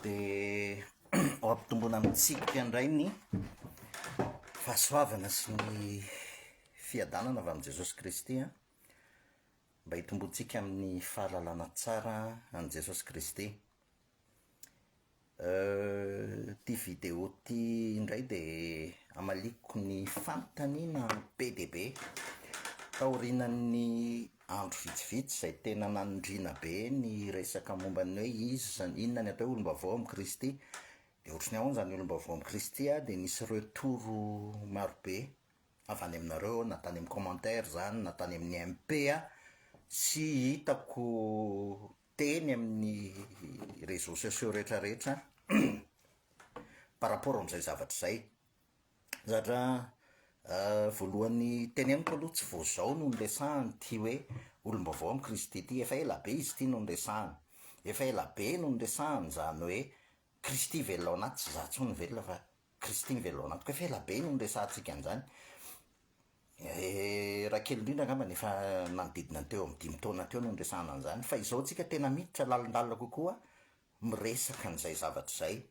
dia ao ampitombona amintsika indray ny fahasoavana sy ny fiadanana avy amin'i Jesosy Kristy a, mba hitombontsika amin'ny fahalalana tsara an' Jesosy Kristy. Ty video ty indray dia amaliko ny fanontaniana be dia be taorinan'ny andro vitsivitsy izay tena nanindrina be ny resaka momba ny hoe izy inona ny atao hoe olombavao amin'ny Kristy. Dia ohatrany ahoana zany olombavao amin'ny Kristy a, dia nisy retoro marobe avy any aminareo, na tany amin'ny commentaire zany, na tany amin'ny MP a, sy hitako teny amin'ny réseaux sociaux rehetrarehetra par rapport amin'izay zavatra izay. Zatra voalohany teneniko aloha tsy vao zao no nresahany ty hoe olombavao amin'ny Kristy ty, efa ela be izy ty no nresahany, efa ela be no nresahany zany hoe Kristy velona ao anaty, tsy za tsony velona fa Kristy ny velona ao anaty, ko efa ela be no nresahantsika an'izany. Raha kely indrindra angamba nefa manodidina teo amin'ny 5 taona teo no nresahana an'izany, fa izao tsika tena miditra lalindalina kokoa miresaka an'izay zavatra izay.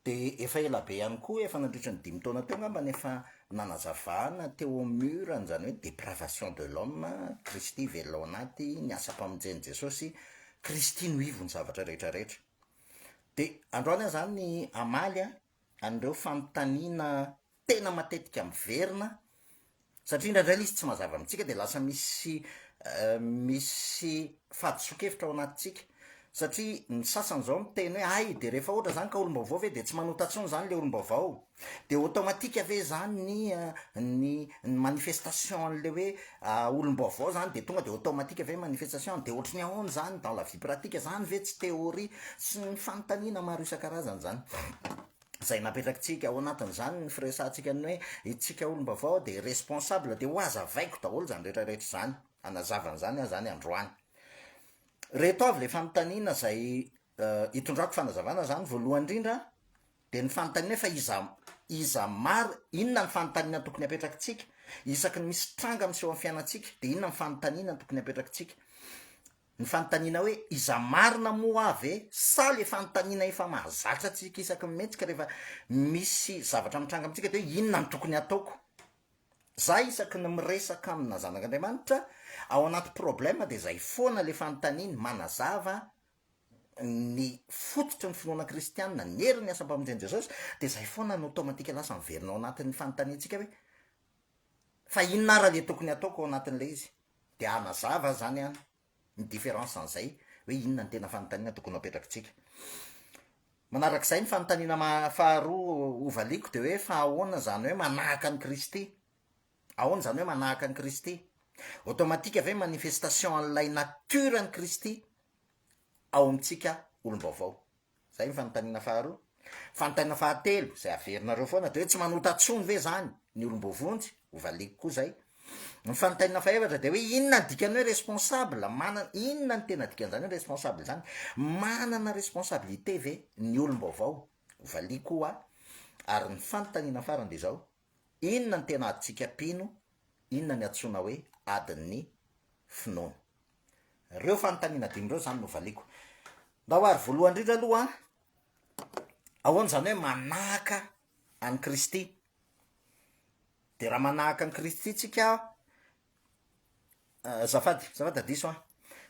Dia efa ela be ihany koa, efa nandritra ny 5 taona teo angamba nefa nanazavana teo amin'ny mur an'izany hoe dépravation de l'homme, Kristy velona ao anaty, ny asa-pamonjeny Jesosy, Kristy no ivo ny zavatra rehetrarehetra. Dia androany zany ny amaly an'ireo fanontaniana tena matetika miverina, satria indraindray izy tsy mazava amintsika dia lasa misy fahadiso-kevitra ao anatintsika. Satria ny sasany zao miteny hoe ay, dia rehefa ohatra zany ka olombavao ve dia tsy manota tsony zany le olombavao, dia automatika ve zany ny manifestation an'le hoe olombavao zany dia tonga dia automatika ve manifestation, dia ohatrany ahoana zany dans la vie pratique zany ve tsy théorie sy ny fanontaniana maro isan-karazany zany zay napetrakitsika ao anatin'izany ny firesahantsika ny hoe itsika olombavao dia responsable, dia ho azavaiko daholo zany rehetrarehetra zany, anazavana zany zany androany. Reto avy le fanontaniana izay hitondrako fanazavana zany. Voalohany indrindra dia ny fanontaniana fa iza maro, inona ny fanontaniana tokony apetrakitsika isaky ny misy tranga miseho amin'ny fiainantsika, dia inona ny fanontaniana tokony apetrakitsika. Ny fanontaniana hoe iza marina moa avy sa le fanontaniana efa mahazatra atsika isaky mihetsika rehefa misy zavatra mitranga amintsika dia hoe inona ny tokony ataoko. Za isaky ny miresaka amina zanak'Andriamanitra ao anaty problème dia zay foana le fanontaniana, manazava ny fototry ny finoana kristianina, ny herin'ny asa-pamonjeny Jesosy, dia zay foana no automatika lasa miverina ao anatin'ny fanontaniantsika hoe fa inona ara le tokony ataoko ao anatin'le izy, dia anazava zany any ny différence an'izay hoe inona ny tena fanontaniana tokony apetrakitsika. Manarak'izay ny fanontaniana faharoa hovaliko dia hoe fa ahoana zany hoe manahaka ny Kristy, ahoana zany hoe manahaka ny Kristy, automatika ve manifestation an'ilay nature ny Kristy ao amintsika olombavao. Zay ny fanontaniana faharoa. Fanontaniana fahatelo izay averinareo foana dia hoe tsy manota tsony ve zany ny olombavonjy, hovaliko koa zay. Ny fanontaniana fahaefatra dia hoe inona ny dikany hoe responsable, inona ny tena dikan'izany hoe responsable zany, manana responsabilité ve ny olombavao, hovaliko koa. Ary ny fanontaniana farany dia zao, inona ny tena aditsika pino, inona ny antsoina hoe adin'ny finoana. Reo fanontaniana dimy reo zany no valiko. Nda ho ary voalohany indrindra aloha ahoana zany hoe manahaka an'i Kristy. Dia raha manahaka an'i Kristy tsika zafady adiso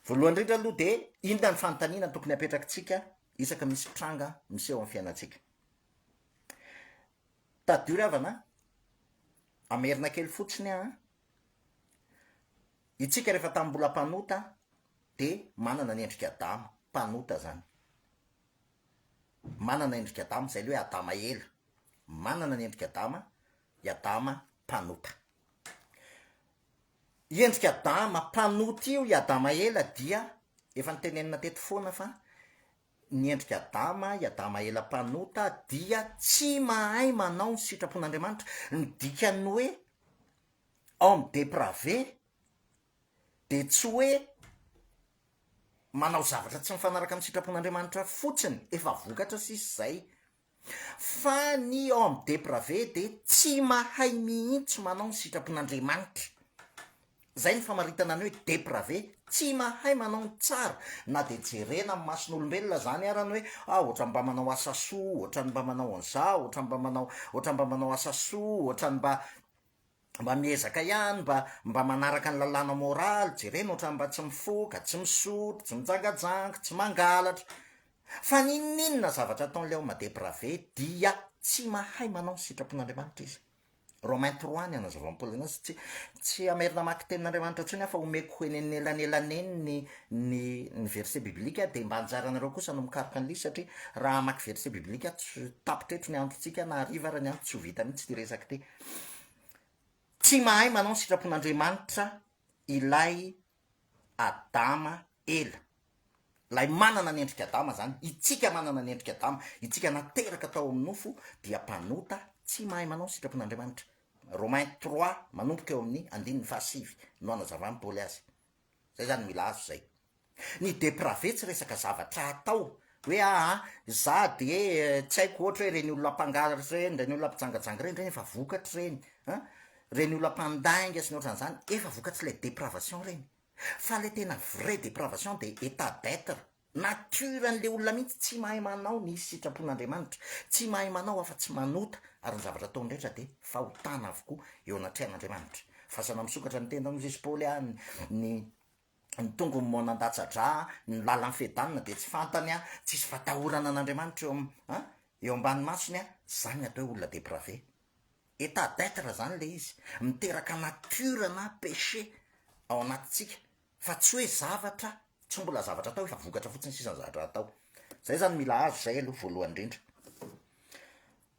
voalohany indrindra aloha dia inona ny fanontaniana tokony apetrakitsika isaka misy tranga miseho amin'ny fiainantsika. Tadio ravana amerina kely fotsiny itsika rehefa tamin'ny mbola mpanota dia manana ny endrika Adama, mpanota zany, manana endrika Adama, zay le hoe Adama ela, manana ny endrika Adama, i Adama mpanota. Endrika Adama mpanota io, i Adama ela dia efa nitenenina teto foana fa ny endrika Adama, i Adama ela mpanota dia tsy mahay manao ny sitrapon'Andriamanitra. Ny dikany hoe homme dépravé dia tsy hoe manao zavatra tsy mifanaraka amin'ny sitrapon'Andriamanitra fotsiny, efa vokatra sisy zay, fa ny homme dépravé dia tsy mahay mihitsy manao ny sitrapon'Andriamanitra. zay ny famaritana ny hoe deprave, tsy mahay manao ny tsara, na de jerena amin'ny mason'olombelona zany arany hoe ohatra mba manao asa soa, ohatrany mba manao an'izao, ohatra mba manao asa soa, ohatrany mba miezaka ihany mba manaraka ny lalàna moraly, jerena ohatrany mba tsy mifoka, tsy misotro, tsy mijangajanga, tsy mangalatra, fa ninninona zavatra ataon'le homma deprave dia tsy mahay manao ny sitrapon'Andriamanitra izy. Romain 3 ny anazavampoly anazy, tsy amerina maky tenin'Andriamanitra ntsony aho fa omeko enenelanelaneny ny verset biblika, de mba anjaranareo kosa no mikaroka an'lisy, satria raha maky verset biblika tsy tapitretro ny androntsika na hariva ara ny andro tsy ho vita mihitsy ty resaka ty. Tsy mahay manao ny sitrapon'Andriamanitra ilay Adama ela, lay manana ny endrika Adama zany, itsika manana ny endrika Adama, itsika nateraka tao amin'ny nofo dia mpanota tsy mahay manao ny sitrapon'Andriamanitra. Romain 3 manomboka eo amin'ny 15 no anazavany Paoly azy. Zay zany mila azo zay. Ny deprave tsy resaka zavatra atao hoe za de tsy haiko ohatra hoe reny olona mpangalatra reny, reny olona mpijangajanga reny efa vokatra reny, reny olona mpandainga sy ny ohatran'izany efa vokatra ilay dépravation reny. Fa le tena vrai dépravation de état d'être, naturan'le olona mihitsy tsy mahay manao ny sitrapon'Andriamanitra, tsy mahay manao afa-tsy manota, ary ny zavatra ataony rehetra de fahotana avokoa eo anatrehan'Andriamanitra. Fasana misokatra ny tendany izy Paoly ny tongo monandatsadra, ny lalan'ny fedanina de tsy fantany tsisy fatahorana an'Andriamanitra eo ambany masony zany atao hoe olona deprave. État d'être zany le izy, miteraka natura na péché ao anatintsika, fa tsy hoe zavatra, tsy mbola zavatra atao efa vokatra fotsiny sisany zavatra atao. Zay zany mila azo zay aloha voalohany indrindra.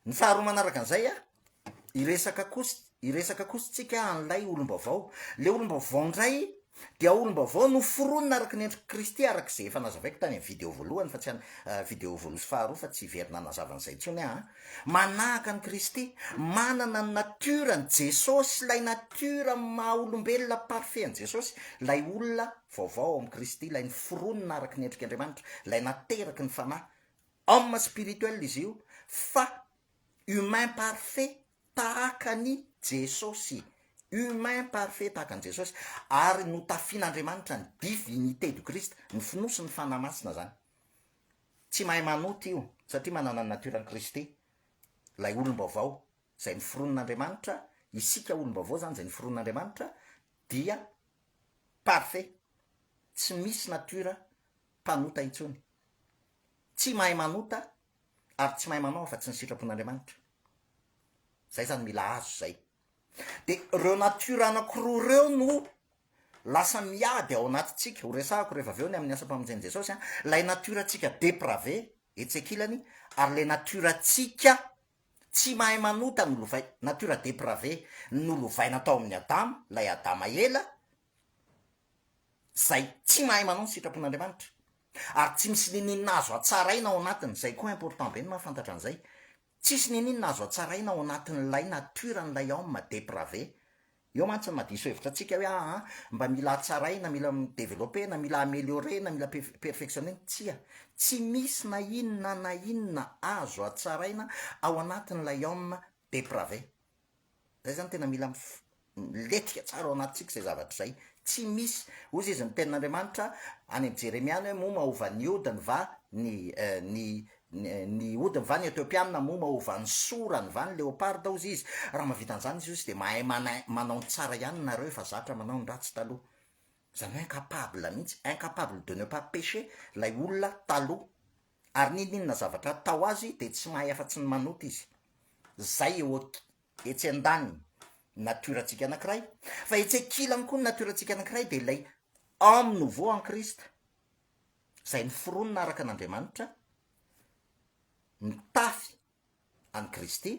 Ny faharoa manaraka an'izay iresaka kosa tsika an'ilay olom-baovao. Le olom-baovao indray dia olom-baovao no foronina araka ny endrika Kristy, araka izay efa nazavaiko tany amin'ny video voalohany, fa tsy video voaloha sy faharoa, fa tsy verina nazavan'izay intsony manahaka ny Kristy, manana ny naturany Jesosy, lay natura maha-olombelona parfait ny Jesosy, lay olona vaovao amin'ny Kristy, lay ny foronina araka ny endrik'Andriamanitra, lay nateraky ny fanahy, homme spirituel izy io, fa humain parfait tahaka ny Jesosy, humain parfait tahaka ny Jesosy, ary notafian'Andriamanitra ny divinité du Christ, ny finosy ny fanahy masina zany. Tsy mahay manota io satria manana ny natura ny Kristy, lay olom-baovao zay ny foronon'Andriamanitra, isika olom-baovao zany zay ny foronon'Andriamanitra dia parfait, tsy misy natura mpanota intsony, tsy mahay manota ary tsy mahay manao afa-tsy ny sitrapon'Andriamanitra. Zay zany mila azo zay. De reo natura anankiroa reo no lasa miady ao anatintsika, ho resahako rehefa avy eo ny amin'ny asa-pamonjeny Jesosy lay naturatsika deprave etsekilany, ary le naturatsika tsy mahay manota no lovay, natura deprave no lovaina tao amin'ny Adama, lay Adama ela zay tsy mahay manao ny sitrapon'Andriamanitra, ary tsy misy nininina azo atsaraina ao anatiny. Zay koa important be ny mahafantatra an'izay, tsisy nininina azo atsaraina ao anatin'lay naturan'lay homme deprave. Eo mantsy ny madiso hevitra atsika hoe mba mila atsaraina, mila développena, mila améliorena, mila perfectionnena. Tsy misy na inona azo atsaraina ao anatin'lay homme deprave. Zay zany tena mila letrika tsara ao anatintsika zay zavatra zay. Tsy misy, ozy izy ny tenin'Andriamanitra any amin'ny Jeremiana hoe moma ova ny odiny va ny odiny va ny Etiopiana, moma ova ny sorany va ny léoparda ozy izy. Raha mahavita an'izany izy de mahay manao ny tsara ihany nareo efa zatra manao ny ratsy taloha. Zany hoe incapable mihitsy, incapable de ne pas pécher lay olona taloha, ary ninona zavatra atao azy de tsy mahay afa-tsy ny manota izy. Zay eo etsy an-daniny naturatsika anankiray, fa etsekilany koa ny naturatsika anankiray de lay homme nouveau en Christ, zay ny foronina araka an'Andriamanitra, mitafy any Kristy,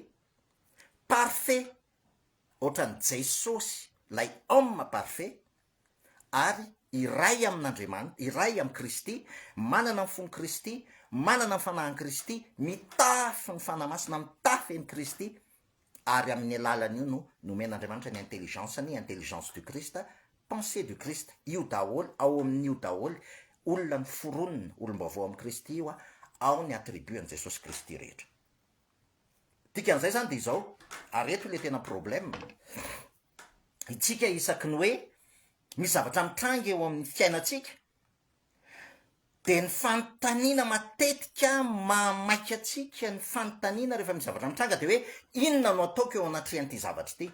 parfait ohatran'ny Jesosy, lay homme parfait, ary iray amin'Andriamanitra, iray amin'ny Kristy, manana ny fony Kristy, manana ny fanahiny Kristy, mitafy ny fanahy masina, mitafy ny Kristy, ary amin'ny alalan'io no nomen'Andriamanitra ny intelligence du Christ, pensée du Christ, io daholo, ao amin'io daholo olona ny foronina, olom-baovao amin'ny Kristy io ao ny attribuan'i Jesosy Kristy rehetra. Dikan'izay zany de izao, areto le tena problème, itsika isaky ny hoe misy zavatra mitranga eo amin'ny fiainatsika de ny fanontaniana matetika mamaika atsika ny fanontaniana rehefa misy zavatra mitranga de hoe inona no ataoko eo anatrehan'ity zavatra ity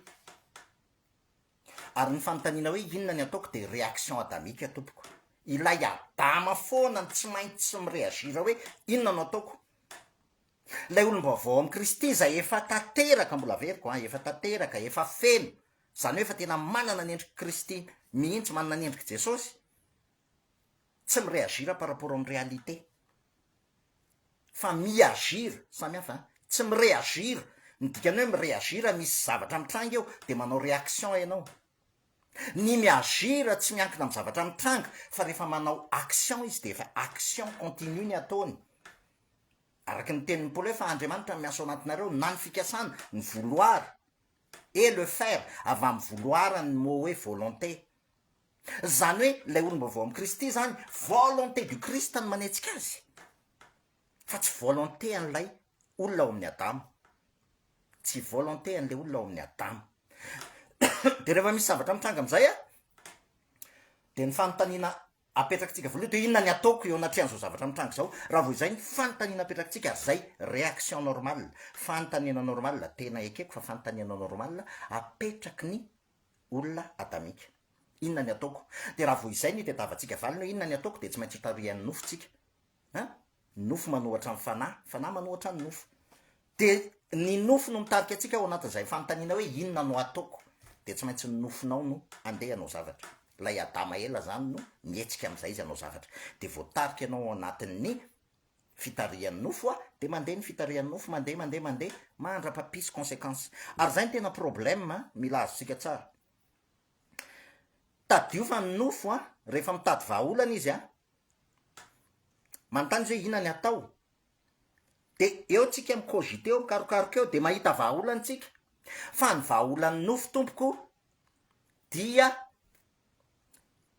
ary ny fanontaniana hoe inona ny ataoko de réaction adamika tompoko ilay adama foana ny tsy maintsy tsy mireagira hoe inona no ataoko lay olom-baovao amin'ny Kristy zay efa tanteraka mbola veriko efa tanteraka efa feno zany hoe efa tena manana ny endriky Kristy mihitsy manana ny endriky Jesosy tsy mireagira par rapport amin'ny réalité fa miagira samy hafa tsy mireagira ny dikany hoe mireagira misy zavatra mitranga eo de manao réaction ianao ny miagira tsy miankina amin'ny zavatra mitranga fa rehefa manao action izy de efa action continue ny ataony araky ny tenin'ny Paoly hoe fa Andriamanitra miasa ao anatinareo na ny fikasana ny vouloir et le faire avy amin'ny vouloir ny mot hoe volonté zany hoe lay olom-baovao amin'ny Kristy zany volonté du Christ ny manetsika azy fa tsy volonté an'ilay olona ao amin'ny Adama tsy volonté an'ilay olona ao amin'ny Adama de rehefa misy zavatra mitranga am'izay de ny fanontaniana apetrakintsika voaloha de inona ny ataoko eo anatrehan'izao zavatra mitranga zao raha vo izay ny fanontaniana apetrakintsika zay réaction normale fanontaniana normale tena ekeko fa fanontaniana normale apetraky ny olona adamika inona ny ataoko de raha vo izay ny tetavantsika valiny hoe inona ny ataoko de tsy maintsy tarihan'ny nofotsika nofo manohatra ny fanahy manohatra ny nofo de ny nofo no mitarika atsika ao anatin'izay fanontaniana hoe inona no ataoko de tsy maintsy ny nofonao no andeha anao zavatra lay adama ela zany no mietsika am'izay izy anao zavatra de voatarika anao anatin'ny fitarihan'ny nofo de mandeha ny fitarihan'ny nofo mandeha mandra-papisy conséquence ary zay ny tena problème mila azontsika tsara tadiofa ny nofo rehefa mitady vahaolana izy manontany izy hoe inona ny atao de eo tsika micogité eo mikarokaroka eo de mahita vahaolana tsika fa ny vahaolan'ny nofo tompoko dia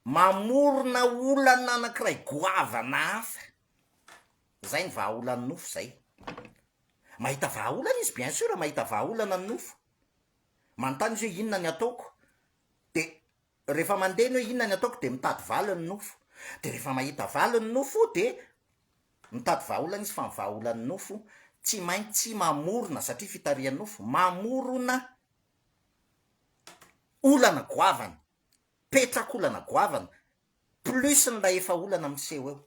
mamorona olana anankiray goavana hafa zay ny vahaolan'ny nofo zay mahita vahaolana izy bien sûr mahita vahaolana ny nofo manontany izy hoe inona ny ataoko de rehefa mandeha ny hoe inona ny ataoko de mitady valiny nofo de rehefa mahita valiny nofo de mitady vahaolana izy fa ny vahaolan'ny nofo tsy maintsy mamorona satria fitarihan'ny nofo mamorona olana goavana petrak'olana goavana plus nylay efa olana miseho eo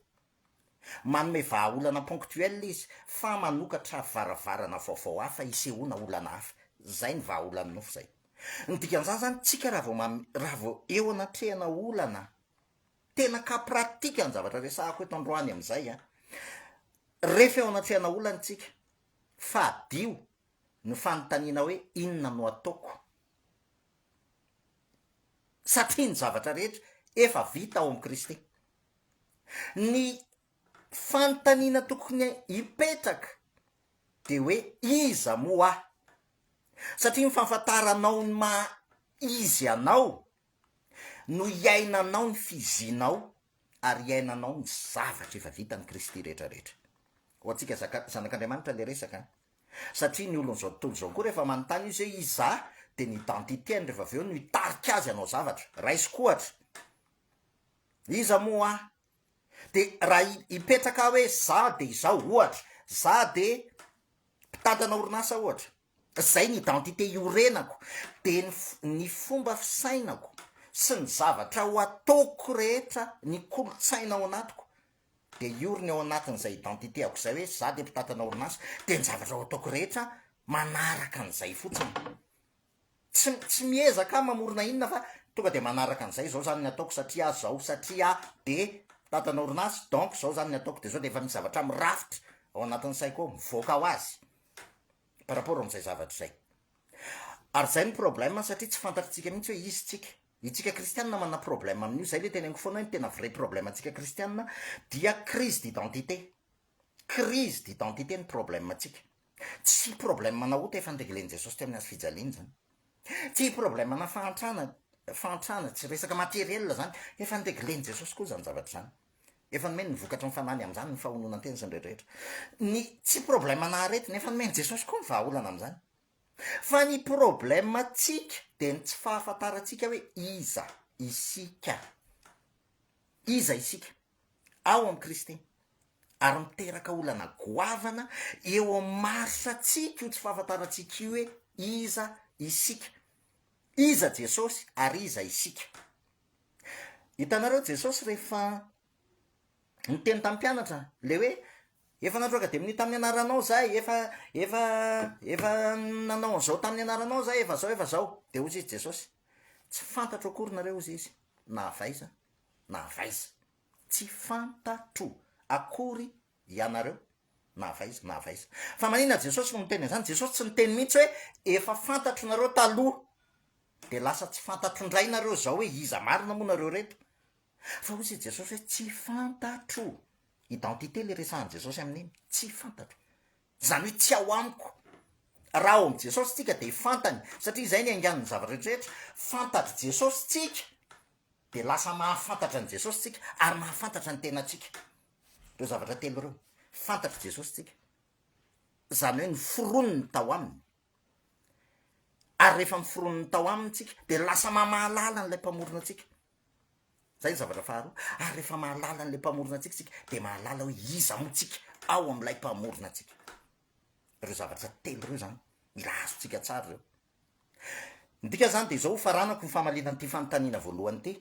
manome vahaolana ponctuel izy fa manokatra varavarana vaovao hafa isehoana olana hafa zay ny vahaolan'ny nofo zay ny dikan'izany zany tsika raha vao eo anatrehana olana tena ka pratika ny zavatra resahako eto androany am'izay rehefa eo anatrehana olana tsika fa adio ny fanontaniana hoe inona no ataoko satria ny zavatra rehetra efa vita ao amin'ny Kristy ny fanontaniana tokony hipetraka de hoe iza moa satria ny fahafantaranao ny izy anao no iainanao ny fizinao ary iainanao ny zavatra efa vita ny Kristy rehetrarehetra ho antsika zanak'Andriamanitra le resaka satria ny olon'izao tontolo zao koa rehefa manontany izy hoe iza de ny identité ny rehefa aveo no hitarika azy anao zavatra raisiko ohatra iza moa de raha hipetraka hoe za de izao ohatra za de mpitantana orinasa ohatra zay ny identité iorenako de ny fomba fisainako sy ny zavatra ho ataoko rehetra ny kolotsaina ao anatiko de ioriny ao anatin'izay identité ako zay hoe za de mpitantana orinasa de ny zavatra ho ataoko rehetra manaraka an'izay fotsiny tsy miezaka mamorona inona fa tonga de manaraka an'izay zao zany ny ataoko satria zao satria de mpitantana orinasa donc zao zany ny ataoko de zao de efa misy zavatra mirafitra ao anatin'ny saiko ao mivoaka ho azy par rapport am'izay zavatra zay ary zay ny problème satria tsy fantatritsika mihitsy hoe izy itsika kristianina manana problème amin'io zay le tena ango foana ny tena vrai problème atsika kristianina dia crise d'identité ny problème atsika tsy problème manaota efa andeglen'i Jesosy ty amin'ny azy fijaliana zany tsy problème na fahantrana tsy resaka materiel zany efa andeglen'i Jesosy koa zany zavatra zany efa nomeny nyvokatra mifanany am'zany ny fahonona tena zany rehetrarehetra ny tsy problème na aretina efa nomeny Jesosy koa ny vahaolana am'zany fa ny problème atsika de ny tsy fahafantaratsika hoe iza isika. Iza isika ao am Kristy ary miteraka olana goavana eo am marosatsika io tsy fahafantarantsika io hoe iza isika, iza Jesosy ary iza isika. Hitanareo Jesosy rehefa niteny tamin'ny mpianatra le hoe efa natroaka de min'ny tamin'ny anaranao zay, efa nanao an'izao tamin'ny anaranao zay, efa zao de ozy izy Jesosy tsy fantatro akory nareo ozy izy na avaiza tsy fantatro akory ianareo na avaiza. Fa manina Jesosy no miteny an'izany. Jesosy tsy niteny mihitsy hoe efa fantatro nareo taloha de lasa tsy fantatro indray nareo zao hoe iza marina moa nareo reto, fa ozy Jesosy hoe tsy fantatro. Identité le resahan Jesosy amin'iny, tsy fantatro, zany hoe tsy ao amiko. Raha ao am Jesosy tsika de fantany, satria zay ny angan'ny zavatra rehetrarehetra. Fantatry Jesosy tsika de lasa mahafantatra ny Jesosy tsika ary mahafantatra ny tenatsika. Reo zavatra telo reo, fantatry Jesosy tsika, zany hoe noforoniny tao aminy, ary rehefa miforoniny tao aminy tsika de lasa mahalala n'ilay mpamorona tsika. Zay ny zavatra faharoa. Ary rehefa mahalala n'ilay mpamorona tsika de mahalala hoe iza mo tsika ao am'ilay mpamorona tsika. Reo zavatra telo reo zany mila azotsika tsara reo. Ndika zany de zao faranako ny famalinana ty fanontaniana voalohany ty.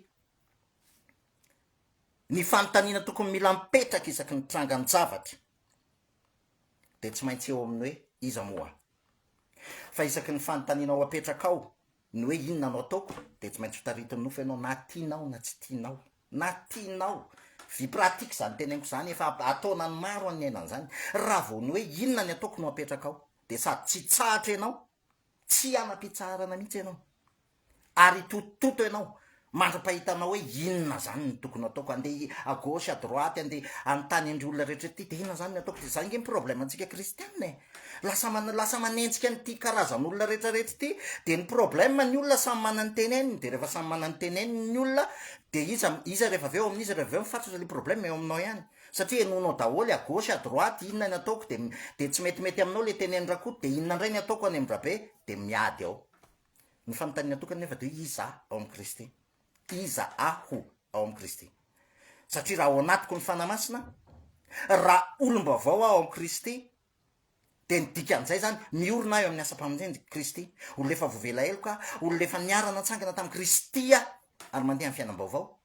Ny fanontaniana tokony mila mipetraka isaky ny trangan'ny zavatra de tsy maintsy eo amin'ny hoe iza moa. Fa isaky ny fanontaniana ao apetraka ao ny hoe inona anao ataoko de tsy maintsy fitaritin'ny nofo ianao na tianao na tsy tianao, na tianao. Vie pratique zany teneniko zany, efa ataona ny maro any ainan'izany. Raha vao ny hoe inona ny ataoko no apetraka ao de sady tsy tsahatra ianao, tsy anam-pitsarana mihitsy ianao, ary tototo ianao mandra-pahitanao hoe inona zany ny tokony ataoko. Andeha à gauche à droite, andeha anontany andry olona rehetra ty de inona zany ny ataoko. De zany nge problème antsika kristianina e, lasa manenjika n'ity karazan'olona rehetrarehetra ty. De ny problème ny olona samy manany teneniny, de rehefa samy manany teneniny ny olona de iza rehefa aveo amin'iza rehefa aveo mifatratra le problème eo aminao ihany. Satria enonao daholo à gauche à droite inona ny ataoko de tsy metimety aminao le teneny rakoto, de inona indray ny ataoko any am'rabe de miady ao. Ny fanontaniana tokany nefa de iza ao am Kristy, iza aho ao am Kristy. Satria raha ao anatiko ny fanamasina, raha olom-baovao aho ao am Kristy de ny dikan'izay zany miorina eo amin'ny asa-pamonjeny Kristy. Olo efa voavela eloka, olo efa niarana tsangana tamin'ny Kristy ary mandeha amin'ny fiainam-baovao,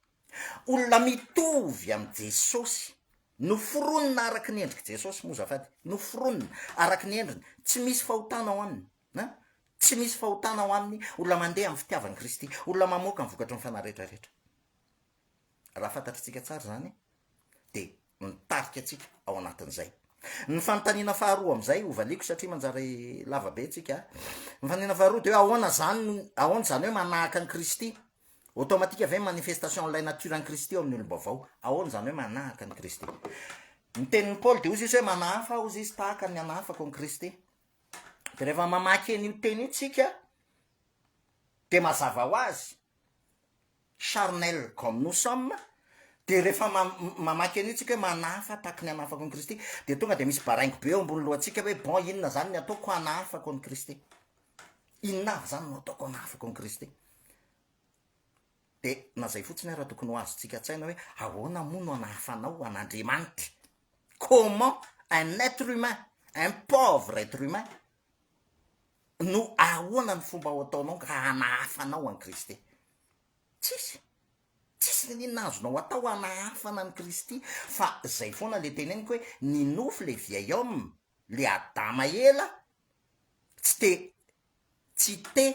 olona mitovy am Jesosy, noforonina araky ny endriky Jesosy moa zafady, noforonina araky ny endriny, tsy misy fahotana ao aminy, tsy misy fahotana ao aminy. Olona mandeha amin'ny fitiavan'ny Kristy, olona mamoaka ny vokatry ny fanahy rehetrarehetra. Raha fantatritsika tsara zany de mitarika atsika ao anatin'izay. Ny fanontaniana faharoa am'izay ovaliko satria manjary lavabe tsika. Ny fanontaniana faharoa de hoe ahoana zany hoe manahaka ny Kristy, automatique avy manifestation n'ilay nature any Kristy ao amin'ny olom-baovao. Ahoana zany hoe manahaka ny Kristy? Ny tenin'ny Paul de ozy izy hoe manahafa ozy izy tahaka ny anahafako ny Kristy. De rehefa mamaky an'io teny io tsika de mazava ho azy charnel comme nous sommes. De rehefa mamaky an'io tsika hoe manahafa tahaka ny anahafako ny Kristy de tonga de misy baraingo be eo ambony lohantsika hoe bon inona zany ny ataoko hanahafako ny Kristy, inona avy zany no ataoko hanahafako ny Kristy. De na zay fotsiny raha tokony ho azontsika tsaina hoe ahoana moa no hanahafanao an'Andriamanitra, comment un être humain, un pauvre être humain no ahoana ny fomba ho ataonao ka hanahafanao any Kristy. Tsisy ninona azonao atao hanahafana ny Kristy fa zay foana le teneniko hoe ny nofo le vieil homme, le Adama ela tsy te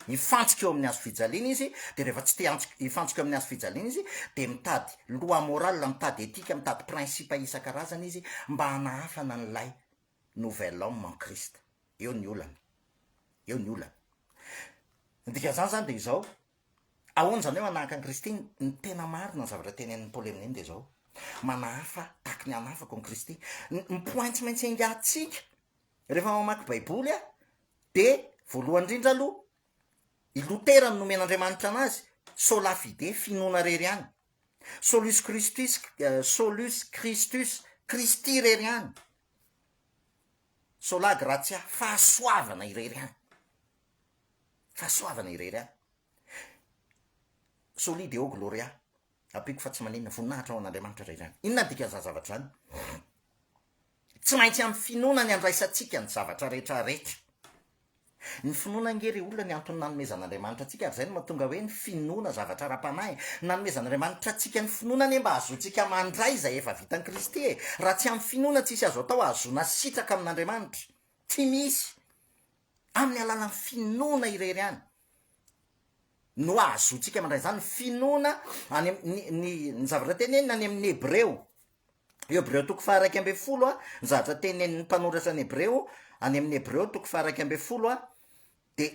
hifantsika eo amin'ny hazo fijaliana izy. De rehefa tsy te hifantsika eo amin'ny hazo fijaliana izy de mitady loi morale, mitady etika, mitady principe isan-karazana izy mba hanahafana n'ilay nouvel homme en Christ. Eo ny olana. Dikan'izany zany de izao, ahoana zany hoe manahaka ny Kristy? Ny tena marina ny zavatra tenen'ny Paoly amin'iny de zao, manahafa tahaky ny anahafako ny Kristy. Ny point tsy maintsy angatsika rehefa mamaky baiboly de voalohany indrindra aloha ilotera ny nomen'Andriamanitra anazy sola fide, finoana rery any, solus Christus, Kristy rery any, sola gratia, fahasoavana irery any. solide eo gloria apiko fa tsy maninona voninahitra ao an'andriamanitra ray zany inona dika zazavatra zany tsy maintsy amin'ny finoana ny andraisantsika ny zavatra rehetrarehetra ny finoana ngery olona ny antony nanomezan'andriamanitra atsika ary zay no mahatonga hoe ny finoana zavatra ra-panahy nanomezan'andriamanitra atsika ny finoana ny mba ahazoantsika mandray zay efa vitany kristy e raha tsy amin'ny finoana tsisy azo atao ahazona sitraka amin'andriamanitra tsy misy amin'ny alalan'ny finoana irery any no ahazoantsika mandray zany finoana any ny zavatra tenenina any amin'ny hebreo toko faharaiky amby folo a ny zavatra teneniny mpanoratra ny hebreo any amin'ny hebreo toko faharaiky amby folo a de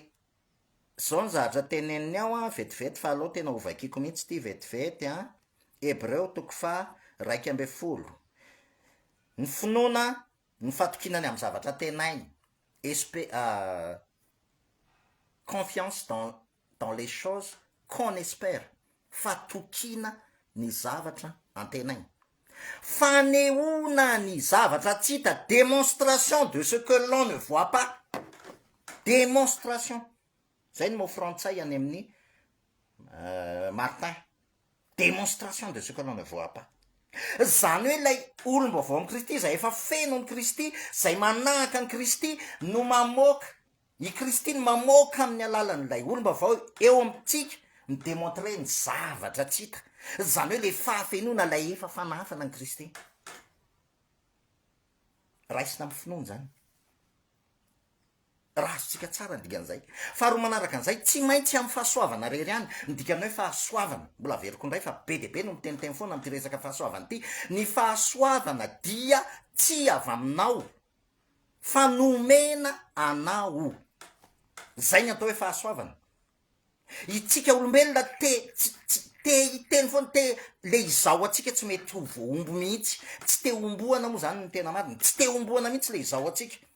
zao ny zavatra teneniny ao a vetivety fa aloha tena ovakiko mihitsy ty vetivety a hebreo toko faharaiky amby folo ny finoana ny fatokinany amin'ny zavatra tenainy confiance dans les choses qu'on espère fatokina ny zavatra antenainy fanehoana ny zavatra tsy hita démonstration de ce que l'on ne voit pas démonstration zay ny mot frantsay any amin'ny Martin démonstration de ce que l'on ne voit pas zany hoe lay olom-baovao amin'ny Kristy zay efa feno ny Kristy zay manahaka ny Kristy no mamoaka i Kristy no mamoaka amin'ny alalan'ilay olom-baovao eo amintsika ny démontrer ny zavatra tsy hita zany hoe le fahafenoana lay efa fanafana ny Kristy raisina amin'ny finoana zany raha azotsika tsara ny dikan'izay faharoa manaraka an'izay tsy maintsy amin'ny fahasoavana rery any ny dikany hoe fahasoavana mbola veriko indray fa be de be no miteniteny foana am'ty resaka fahasoavana ity ny fahasoavana dia tsy avy aminao fa nomena anao zay ny atao hoe fahasoavana itsika olombelona te hiteny foana te le izao atsika tsy mety ho voombo mihitsy tsy te omboana moa zany ny tena mariny tsy te omboana mihitsy le izao atsika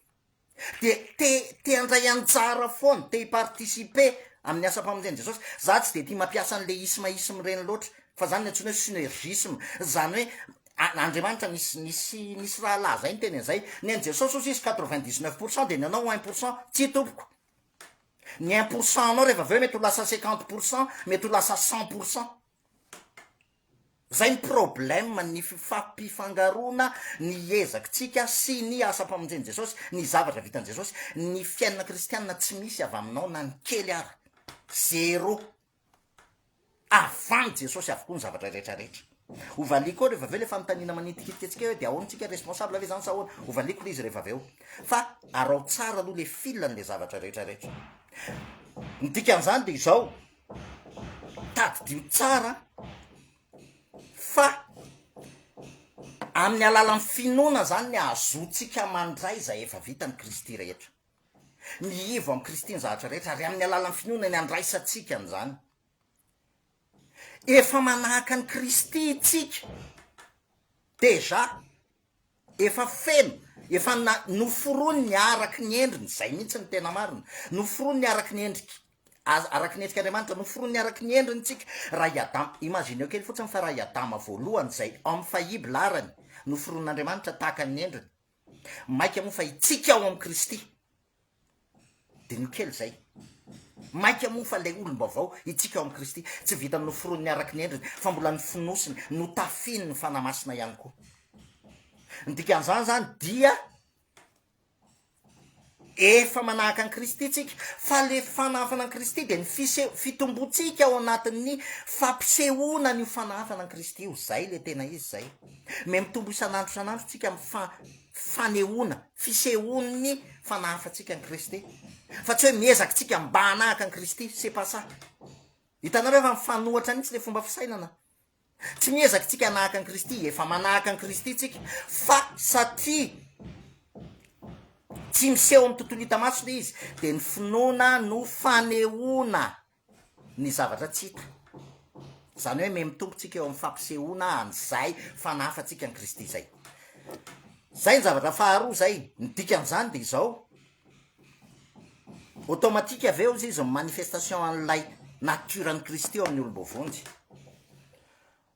de te andray anjara foana te hiparticiper amin'ny asa-pamonjeny Jesosy za tsy de tia mampiasa an'le isme reny loatra fa zany ny antsoina hoe synergisme zany hoe Andriamanitra nisy raha laha zay ny teny an'izay ny an' Jesosy ozy izy 99% de ny anao 1% tsy tompoko ny 1% anao rehefa aveo mety ho lasa 50% mety ho lasa 100% zay ny problème ny fifampifangarona ny ezakitsika sy ny asa-pamonjeny Jesosy ny zavatra vitan' Jesosy ny fiainana kristianina tsy misy avy aminao na ny kely ary zero avany Jesosy avokoa ny zavatra rehetrarehetra ovaliko rehefa aveo le fanontaniana manitikitika atsika hoe de ahoantsika responsable ave zany sa ahoana ovaliko le izy rehefa aveo fa arao tsara aloha le filan'le zavatra rehetrarehetra ny dikan'izany de izao tadidio tsara fa amin'ny alalan'ny finoana zany ny ahazoantsika mandray zay efa vitany Kristy rehetra ny ivo amin'ny Kristy ny zavatra rehetra ary amin'ny alalan'ny finoana ny andraisantsika n'zany efa manahaka ny Kristy itsika deja efa feno efa noforony ny araky ny endriny zay mihitsy ny tena marina noforony ny araky ny endrika araky ny endrika Andriamanitra noforony ny araky ny endriny tsika raha Adama imagine eo kely fotsiny fa raha Adama voalohany zay amin'ny fahibla arany noforon'Andriamanitra tahaka ny endriny maika moa fa itsika ao amin'ny Kristy de ny kely zay maika moa fa lay olom-baovao itsika ao amin'ny Kristy tsy vitany noforony ny araky ny endriny fa mbola ny finosiny no tafiny ny fanamasina ihany koa ny dikan'izany zany dia efa manahaka ny Kristy tsika fa le fanafana ny Kristy de ny fitombotsika ao anatin'ny fampisehoana ny fanafana ny Kristy io zay le tena izy zay me mitombo isan'andro tsika amin'ny fanehoana fisehoany fanafantsika ny Kristy fa tsy hoe miezaka tsika mba hanahaka ny Kristy c'est pas ça hitanareo efa mifanohatra mihitsy le fomba fisainana tsy miezaka tsika hanahaka ny Kristy efa manahaka ny Kristy tsika fa satria tsy miseho amin'ny tontolo hita maso le izy de ny finoana no fanehoana ny zavatra tsy hita zany hoe me mitombotsika eo amin'ny fampisehoana an'izay fanafantsika ny Kristy zay ny zavatra faharoa zay ny dikan'izany de izao automatique aveo izy manifestation an'ilay nature ny Kristy eo amin'ny olombovonjy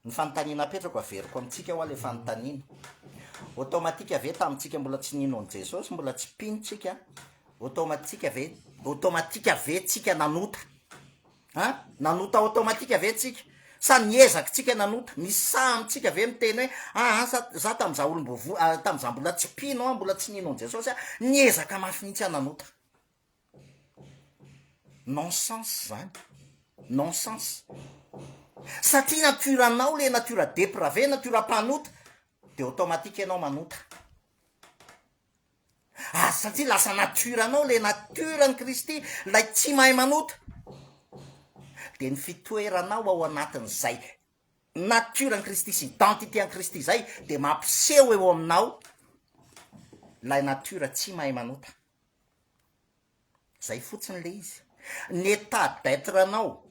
ny fanontaniana apetrako averiko amintsika ho a le fanontaniana automatique ave tamintsika mbola tsy nino an' Jesosy mbola tsy pinotsika automatique ave tsika nanota nanota automatika ve tsika sa niezaka tsika nanota misy sa amitsika ave miteny hoe za tam'za olombovo tam'za mbola tsy pino mbola tsy nino an jesosy niezaka mafy mihitsy nanota non-sens zany non-sens satria naturanao le natura dépravé natura mpanota de automatika ianao manota satria lasa naturanao le naturany Kristy lay tsy mahay manota de ny fitoeranao ao anatin'izay naturany Kristy sy identité an Kristy zay de mampiseho eo aminao lay natura tsy mahay manota zay fotsiny le izy ny état d'être anao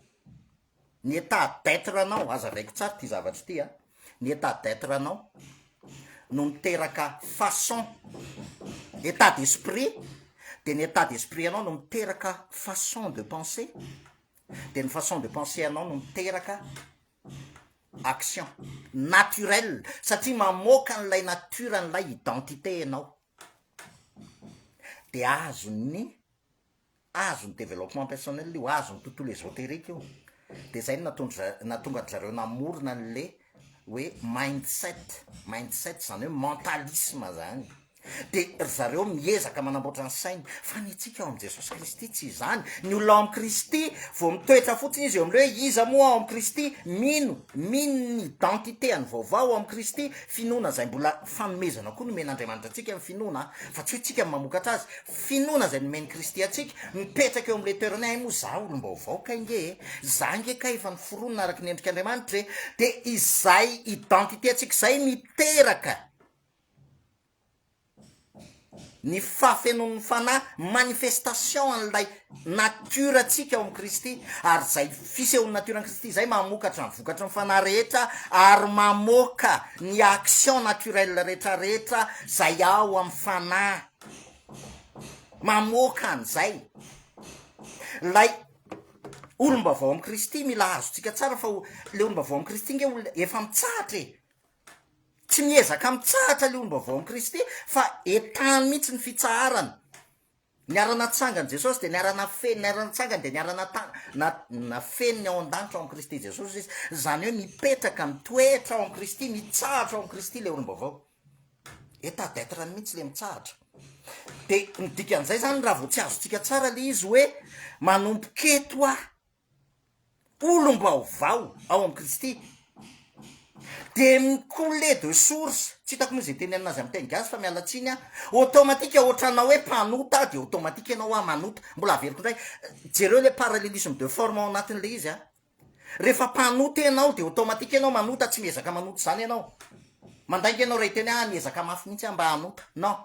ny état d'être anao aza vaiko tsara ty zavatra ty ny état d'être anao no miteraka façon état d'esprit de ny état d'esprit anao no miteraka façon de penser de ny façon de penser anao no miteraka action naturelle satria mamoaka n'lay natura n'lay identité anao de azony développement personnel io azony tontolo ésotérique io de zay natonga zareo namorona n'le hoe mindset zany hoe mentalisme zany de zareo miezaka manamboatra ny sainy fa ny tsika ao am Jesosy Kristy tsy zany ny olona ao am Kristy vao mitoetra fotsiny izy eo amle hoe iza moa ao am Kristy mino ny identité any vaovao ao am Kristy finoana zay mbola fanomezana koa nomen'Andriamanitra atsika ny finoana fa tsy hoe tsika mamokatra azy finoana zay nomeny Kristy atsika mipetraka eo amle toerany ay moa za olom-baovao ka inge za nge ka efa ny foronona araky ny endrik'Andriamanitra de izay identité atsika zay miteraka ny fafenon'ny fanahy manifestation an'lay natura atsika ao am Kristy ary zay fiseho'ny natura any Kristy zay mamokatra ny vokatra ny fanahy rehetra ary mamoaka ny action naturelle rehetrarehetra zay ao am fanahy mamoaka an'zay lay olom-bavao am Kristy mila azotsika tsara fa le olom-bavao am Kristy nge efa mitsahatra tsy miezaka mitsahatra le olom-bavao am Kristy fa etany mihitsy ny fitsaharany niarana tsangany Jesosy de niarana tsangany de niarana feniny ao an-danitra ao am Kristy Jesosy izy zany hoe mipetraka mitoetra ao am Kristy mitsahatra ao am Kristy le olom-bavao état d'être ny mihitsy le mitsahatra de midikan'izay zany raha vao tsy azotsika tsara le izy hoe manompoketo olom-baovao ao am Kristy de micoulé de source tsy hitako moa zay teny aminazy am teny gasy fa mialatsiny automatika ohatranao hoe mpanota de automatika ianao manota mbola averiko ndray jereo le parallélisme de forme ao anatin'le izy rehefa mpanota ianao de automatika ianao manota tsy miezaka manota zany ianao mandainga ianao ray teny miezaka mafy mihitsy mba hanota non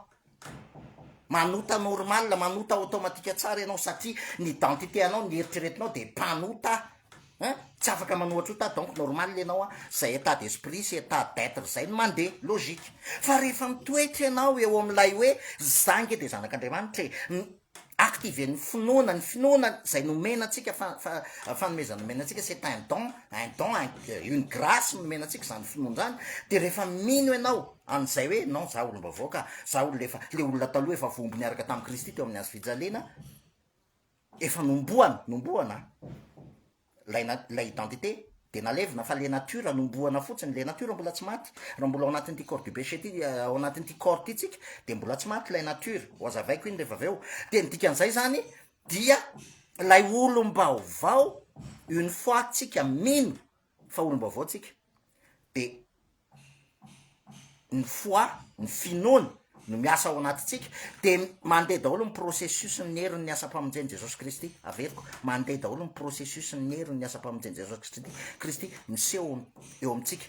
manota normal manota automatika tsara ianao satria ny identité anao ny eritreretinao de mpanota tsy afaka manohatra ota donc normal ianao zay état d'esprit sy état d'être zay no mandeha logique fa rehefa mitoetra ianao eo am'lay hoe zange de zanak'Andriamanitra active ny finoana zay nomena atsika fanomezana nomena atsika c'est un don une grâce nomena atsika zany finoana zany de rehefa mino ianao an'izay hoe non za olom-bavao ka za le olona taloha efa vombo niaraka tamin'ny Kristy teo amin'ny azo fijalena efa nomboana lay identité de nalevina fa le natura nomboana fotsiny le natura mbola tsy maty raha mbola ao anatin'ity corps du péché ty ao anatin'ity corps ty tsika de mbola tsy maty lay natura ho azavaiko iny rehefa avy eo de nidikan'izay zany dia lay olom-baovao une fois tsika mino fa olom-baovao tsika de ny foi ny finoana no miasa ao anatytsika de mandeha daholo ny processus ny herin'ny asa-pamonjeny Jesosy Kristy averiko mandeha daholo ny processus ny herin'ny asa-pamonjeny Jesosy Kristy miseho eo amitsika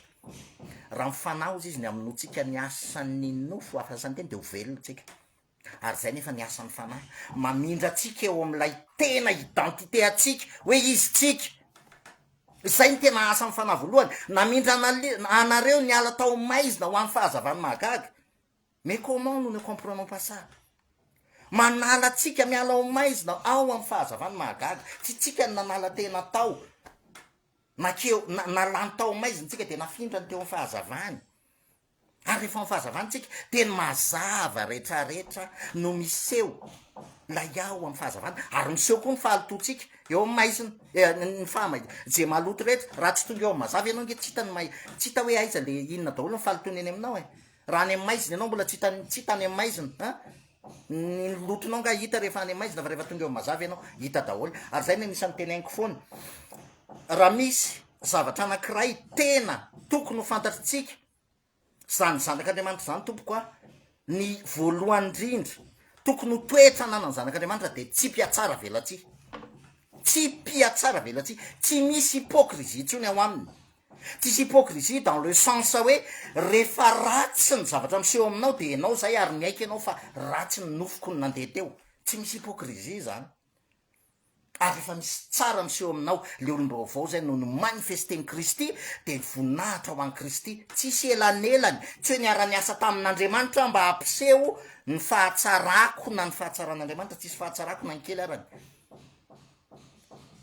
raha mifanahy ozy izy ny aminotsika ny asan'ny nofo afasany teny de ho velona tsika ary zay nefa ny asan'ny fanahy mamindra atsika eo am'lay tena identité atsika hoe izy tsika zay ny tena asan'ny fanahy voalohany namindra anareo ny ala tao maizina ho an'ny fahazavany mahagaga mais comment nous ne comprenons pas ça manala tsika miala ao maizina ao amin'ny fahazavany mahagaga tsy tsika ny nanala tena tao nakeo nalany tao maizina tsika de nafindrany teo amin'ny fahazavany ary rehefa amin'ny fahazavany tsika teny mazava rehetrarehetra no miseho la iaho amin'ny fahazavana ary miseho koa ny fahalototsika eo amin'ny maizina ny fahamaiza je maloto rehetra raha tsy tonga eo amin'ny mazava ianao nge tsy hitany tsy hita hoe aiza le inona daholo ny fahalotony eny aminao raha any amin'ny maizina ianao mbola tsy hitany amin'ny maizina ny lotonao nga hita rehefa any amin'ny maizina fa rehefa tonga eo amin'ny mazava ianao hita daholo ary zay ny anisan'ny tenainiko foana raha misy zavatra anankiray tena tokony ho fantatritsika zany zanak'Andriamanitra zany tompoko a ny voalohany indrindra tokony ho toetra ananany zanak'Andriamanitra de tsy mpiatsara velatsy tsy misy hypokrizia intsony ao aminy tsisy hypokrizia dans le sens hoe rehefa ratsy ny zavatra miseho aminao de ianao zay ary miaiky ianao fa ratsy ny nofoko ny nandeha teo tsy misy hypokrizia zany ary rehefa misy tsara miseho aminao le olom-baovao zay no manifesteny Kristy de voninahitra ho an'i Kristy tsisy elanelany tsy hoe niara-ny asa tamin'Andriamanitra mba hampiseho ny fahatsarako na ny fahatsaran'Andriamanitra tsisy fahatsarako na ny kely arany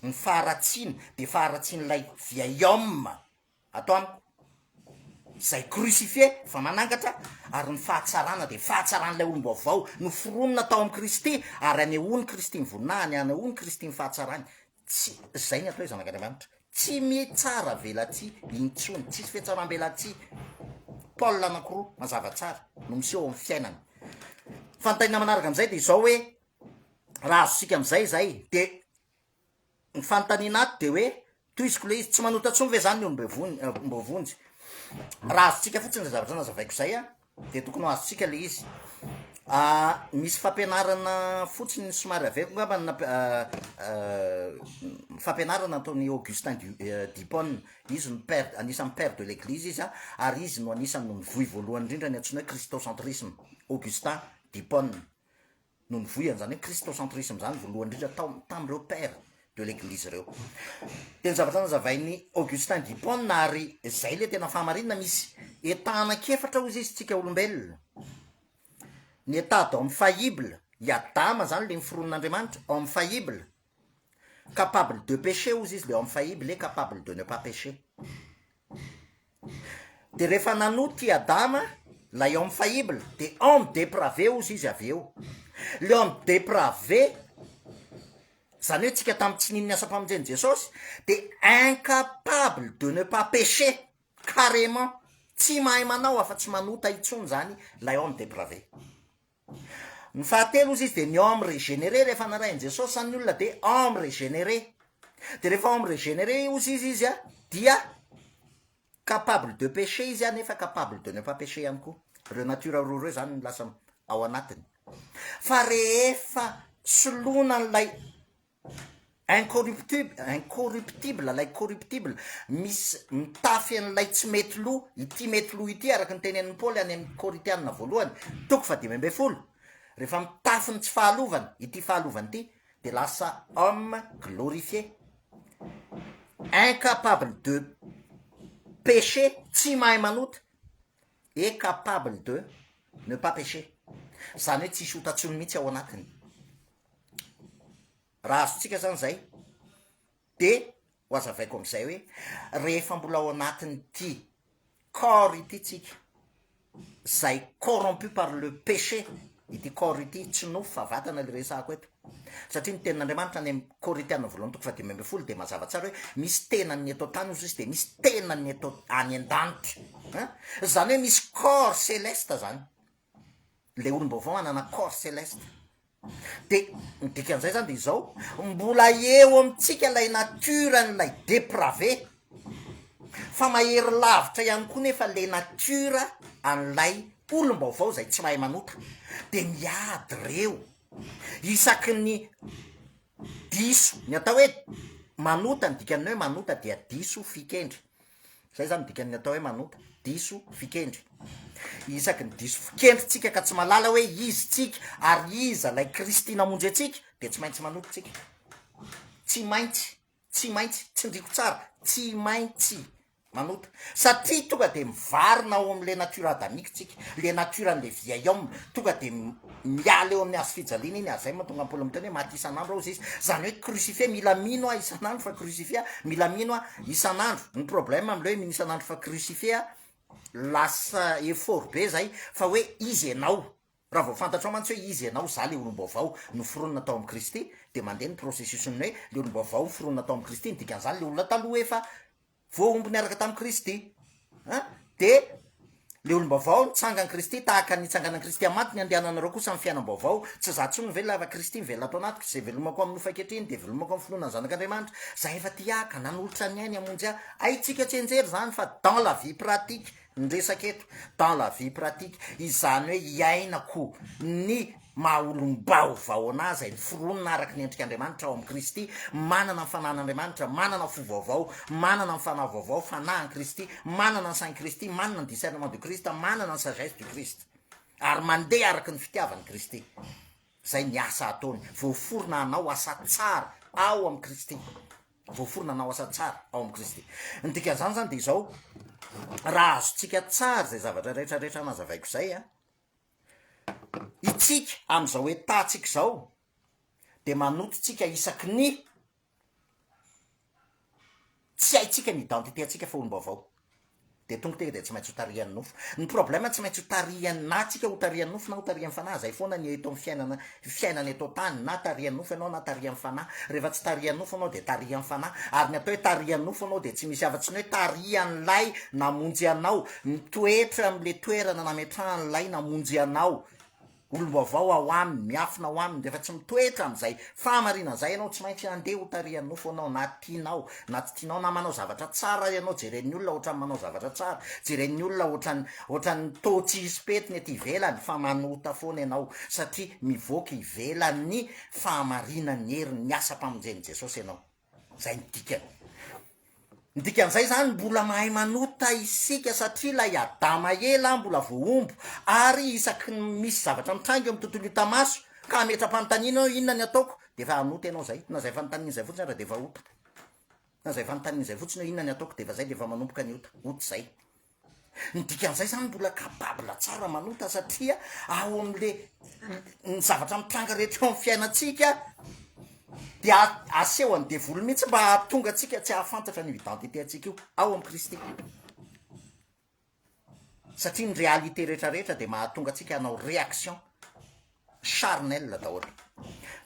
ny faharatsiny de faharatsian'ilay vieil-homme atao amiko zay crucifié fa manangatra ary ny fahatsarana de fahatsaran'ilay olom-baovao no foronina tao amin'ny Kristy ary anehoany Kristy ny voninahiny anehoany Kristy ny fahatsarany tsy zay ny atao hoe zanak'Andriamanitra tsy mitsara velatsy intsony tsisy fiatsaram-belatsy Paul anankiroa mazava tsara no miseho amin'ny fiainany fantaina manaraka am'izay de izao hoe raha azosika am'izay zay de ny fanontaniana ato de hoe toiziko le izy tsy manotatsony ve zany ny olombovonjy raha azontsika fotsiny le zavatra nazavaiko zay de tokony ho azontsika le izy misy fampianarana fotsiny somary aveko ngamba fampianarana ataony Augustin d'Hippone izy no père anisan'ny père de l'église izy ary izy no anisan'ny no nivoy voalohany indrindra ny antsoina hoe christocentrisme Augustin d'Hippone no nivoy an'zany hoe christocentrisme zany voalohany indrindra tam'ireo père de l'église reo de ny zavatra nazavainy Augustin d'Hippone ary zay le tena fahamarinana misy etanakefatra ozy izy tsika olombelona ny état d'homme faillible Adama zany le niforon'Andriamanitra homme faillible capable de pécher ozy izy le homme faillible et capable de ne pas pécher de rehefa nanoty Adama lay homme faillible de homme dépravé ozy izy avy eo le homme dépravé zany hoe tsika tamin'ny tsy nin'ny asa-pamonjeny Jesosy de incapable de ne pas pécher carrément tsy mahay manao afa-tsy manota itsony zany lay homme dépravé ny fahatelo ozy izy de ny homme régénéré rehefa narahin' Jesosy zany ny olona de homme régénéré de rehefa homme régénéré ozy izy dia capable de pécher izy nefa capable de ne pas pécher ihany koa reo natura roa reo zany lasa ao anatiny fa rehefa solona n'lay incorruptible lay corruptible misy mitafy an'lay tsy mety lo ity mety lo ity araka ny tenen'ny Paoly any amin'ny Korintianina voalohany toko 10 rehefa mitafy ny tsy fahalovana ity fahalovana ity de lasa homme glorifié incapable de pécher tsy mahay manota et capable de ne pas pécher zany hoe tsisy hotatsony mihitsy ao anatiny raha azontsika zany zay de ho azavaiko am'izay hoe rehefa mbola ao anatiny ty corps ity tsika zay corrompu par le péché ity corps ity tsy nofo fa vatana le resako eto satria ny tenin'Andriamanitra any amin'ny Korintianina voalohany toko 10 de mazava tsara hoe misy tenany eto tany ozy izy de misy tenany eto any an-danitra zany hoe misy corps céleste zany le olom-baovao manana corps céleste de ny dikan'izay zany de izao mbola eo amitsika lay naturan'lay dépravé fa mahery lavitra ihany koa nefa le natura an'lay olom-baovao zay tsy mahay manota de miady reo isaky ny diso ny atao hoe manota ny dikan'ny hoe manota dia diso fikendry zay zany dikan'ny atao hoe manota diso fikendry isaky ny diso fikendrytsika ka tsy malala hoe izy tsika ary iza lay Kristy namonjy atsika de tsy maintsy manota tsika tsy maintsy tsindriko tsara tsy maintsy manota satria tonga de mivarina ao am'le natura adamika tsika le natura an'le vieil homme tonga de miala eo amin'ny azo fijaliana iny ary zay mahatonga Paoly miteny hoe maty isan'andro ao izy zany hoe crucifié mila mino isan'andro fa crucifié mila mino isan'andro ny problème am'le hoe mino isan'andro fa crucifié lasa effort be zay fa hoe izy ianao raha vao fantatrao mantsy hoe izy ianao za le olom-baovao noforonina tao amin'ny kristy de mandeha ny processusny hoe le olom-baovao noforonina tao amin'ny kristy nydikan'izany le olona taloha efa voaomby niaraka tamin'ny kristy de le olom-baovao nitsangany kristy tahaka nitsanganany kristy amaty ny andehananareo kosa amin'ny fiainam-baovao tsy za tso nyvelona ava kristy mivelona atao anatiko zay velomako amin'ny nofakehitriny de velomako amin'ny filonany zanak'andriamanitra za efa ty aka nanolotra ny ainy amonjy a aitsika tsy enjery zany fa dans la vie pratique nyresaketo dans la vie pratique izany hoe iainako ny maha-olom-baovao anazy ay foronina araky ny endrik'andriamanitra ao amin'ny kristy manana ny fanan'andriamanitra manana fo vaovao manana ny fanahy vaovao fanahy ny kristy manana ny sainy kristy manana ny discernement du krist manana ny sagesse du krist ary mandeha araky ny fitiavany kristy zay ny asa ataony voaforona anao asa tsara ao amin'ny kristy voaforona anao asa tsara ao amin'ny kristy ny dikan'izany zany de izao raha azotsika tsara zay zavatra rehetrarehetra nazavaiko zay itsika am'izao hoe tatsika zao de manototsika isaky ny tsy haitsika ny identité atsika fa olom-baovao de tonga tega de tsy maintsy hotarian'ny nofo ny problème tsy maintsy hotariany na tsika hotarian'ny nofo na hotarian'ny fanahy zay foana ny eto amin'ny fiainany eto tany na tarian'ny nofo ianao na tarian'ny fanahy rehefa tsy tarian'ny nofo anao de tarian'ny fanahy ary ny atao hoe tarian'ny nofo anao de tsy misy avatsy ny hoe tarian'lay namonjy anao mitoetra am'le toerana nametrahan'lay namonjy anao olom-baovao ao aminy miafina ao aminy defa tsy mitoetra am'izay fahamarinan'izay ianao tsy maintsy andeha ho tarian'ny nofo anao na tianao na tsy tianao na manao zavatra tsara ianao jeren'ny olona ohatrany manao zavatra tsara jeren'ny olona ohatrany totsy ispetiny aty ivelany fa manota foana ianao satria mivoaka ivelan'ny fahamarinany heriny ny asa-mpamonjen'i jesosy ianao zay nidikany ndikan'izay zany mbola mahay manota isika satria lay adama ela mbola voaombo ary isaky misy zavatra mitrangy eo amin'ny tontolo itamaso ka metra-panontaniana inona ny ataoko de fa anota ianao zay na zay fanontaniana zay fotsiny raha de fa ota na zay fanontaniana zay fotsiny hoe inona ny ataoko de fa zay de fa manomboka ny ota zay nidikan'izay zany mbola kapabla tsara manota satria ao am'le ny zavatra mitranga rehetra eo amin'ny fiainatsika de aseho any devolo mihitsy mba hatonga atsika tsy hahafantatra ny identité atsika io ao amin'ny kristy satria ny réalité rehetrarehetra de mahatonga atsika hanao réaction charnel daholo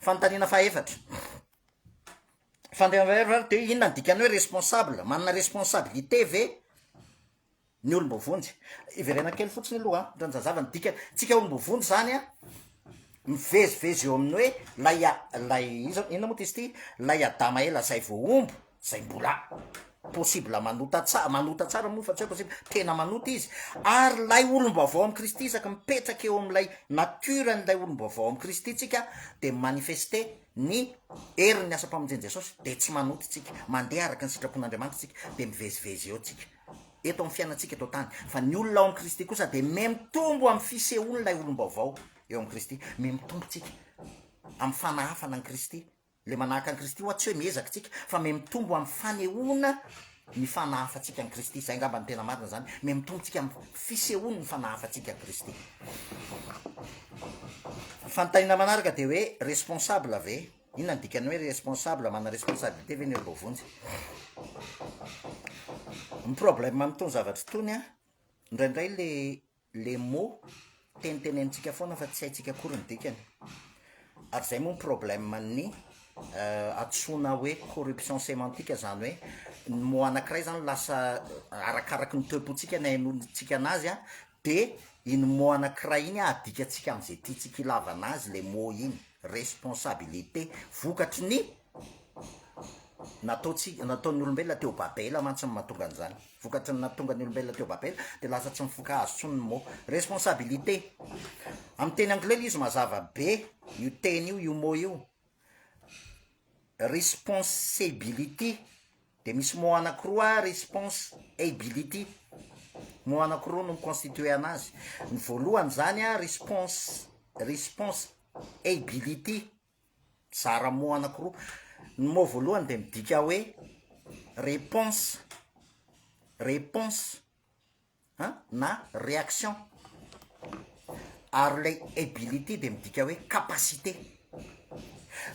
fanontaniana faefatra de inona ny dikany hoe responsable manana responsabilité ve ny olom-bovonjy iverena kely fotsiny aloha ranjazavany dikany tsika olom-bovonjy zany mivezivezy eo amin'ny hoe lay inona moa ty izy ty lay adama ela zay voaombo zay mbola possible manota tsara moa fa tsy hoe possible tena manota izy ary lay olom-baovao amin'ny kristy isaky mipetraka eo am'lay naturan'lay olom-baovao amin'ny kristy tsika de manifeste ny herin'ny asa-mpamonjeny jesosy de tsy manota tsika mandeha araky ny sitrapon'andriamanitra tsika de mivezivezy eo tsika eto amin'ny fiainatsika eto tany fa ny olona ao amin'ny kristy kosa de mitombo amin'ny fisehoany lay olom-baovao eo amin'ny kristy mitombo tsika amin'ny fanahafana ny kristy le manahaka ny kristy oa tsy hoe miezaky tsika fa mitombo amin'ny fanehoana ny fanahafatsika ny kristy zay ngamba ny tena marina zany mitombo tsika amin'ny fisehoany ny fanahafatsika ny kristy fanontaniana manaraka de hoe responsable ave inona ny dikany hoe responsable mana responsabilité ve ny olom-bovonjy ny problème amitony zavatra tony indraindray le mot tenitenenitsika foana fa tsy haitsika akory ny dikany ary zay moa ny problème ny atsoina hoe corruption sémantique zany hoe ny mo anankiray zany lasa arakaraky ny toepotsika ny ain'olontsika anazy de iny mo anankiray iny adikatsika am'izay tiatsika ilavana azy le mo iny responsabilité vokatry ny nataon'ny olombelona teo babela mantsy ny mahatonga an'izany vokatry ny natonga ny olombelona teo babela de lasa tsy mifoka azo tsony ny mo responsabilité amin'ny teny anglais izy mazava be io teny io mo io responsibility de misy mo anankiroa responsibility mo anankiroa no miconstitué anazy ny voalohany zany responsibility zara mo anankiroa ny mo voalohany de midika hoe réponse na réaction ary lay ability de midika hoe capacité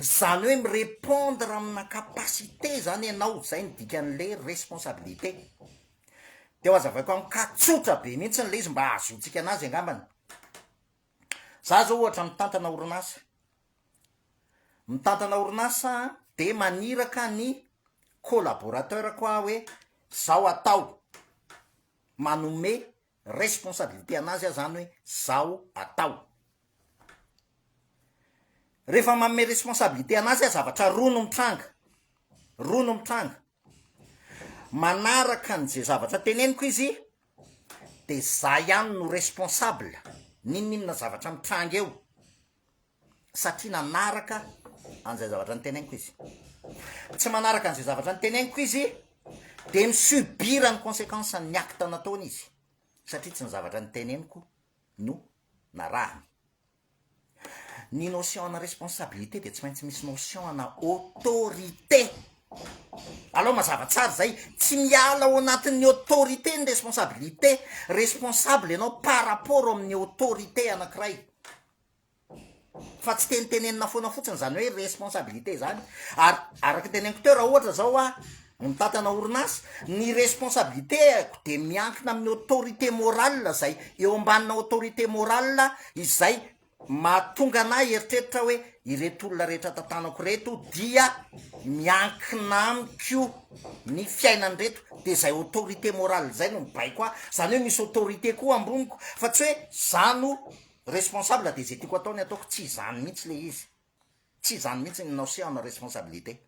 zany hoe mirépondre amina capacité zany ianao zay nidika an'le responsabilité de ho azavaiko am'ka tsotra be mihitsy n'le izy mba azotsika anazy angambany za zao ohatra mitantana orinasa de maniraka ny collaborateur koa hoe zao atao, manome responsabilité anazy a zany hoe zao atao. Rehefa manome responsabilité anazy a zavatra roa no mitranga manaraka n'zay zavatra teneniko izy de za ihany no responsable ninninona zavatra mitranga eo satria nanaraka an'izay zavatra ny teneniko izy. Tsy manaraka an'izay zavatra ny teneniko izy de misubira ny conséquence ny acte nataony izy satria tsy ny zavatra ny teneniko no narahany. Ny notion ana responsabilité de tsy maintsy misy notion ana autorité. Alors mazava tsara zay, tsy miala ao anatin'ny autorité ny responsabilité, responsable ianao par rapport amin'ny autorité anankiray, fa tsy tenitenenina foana fotsiny zany hoe responsabilité zany. Ary araky teneniko teo raha ohatra zao a mitantana orinasa, ny responsabilité de miankina amin'ny autorité morale zay eo ambanina autorité morale izay mahatonga anahy eritreritra hoe ireto olona rehetra tantanako reto dia miankina amiko ny fiainany reto, de zay autorité morale zay no mibaiko a, zany hoe misy autorité koa amboniko, fa tsy hoe zano responsable de zay tiako ataony ataoko, tsy zany mihitsy le izy, tsy zany mihitsy ny notion na responsabilité.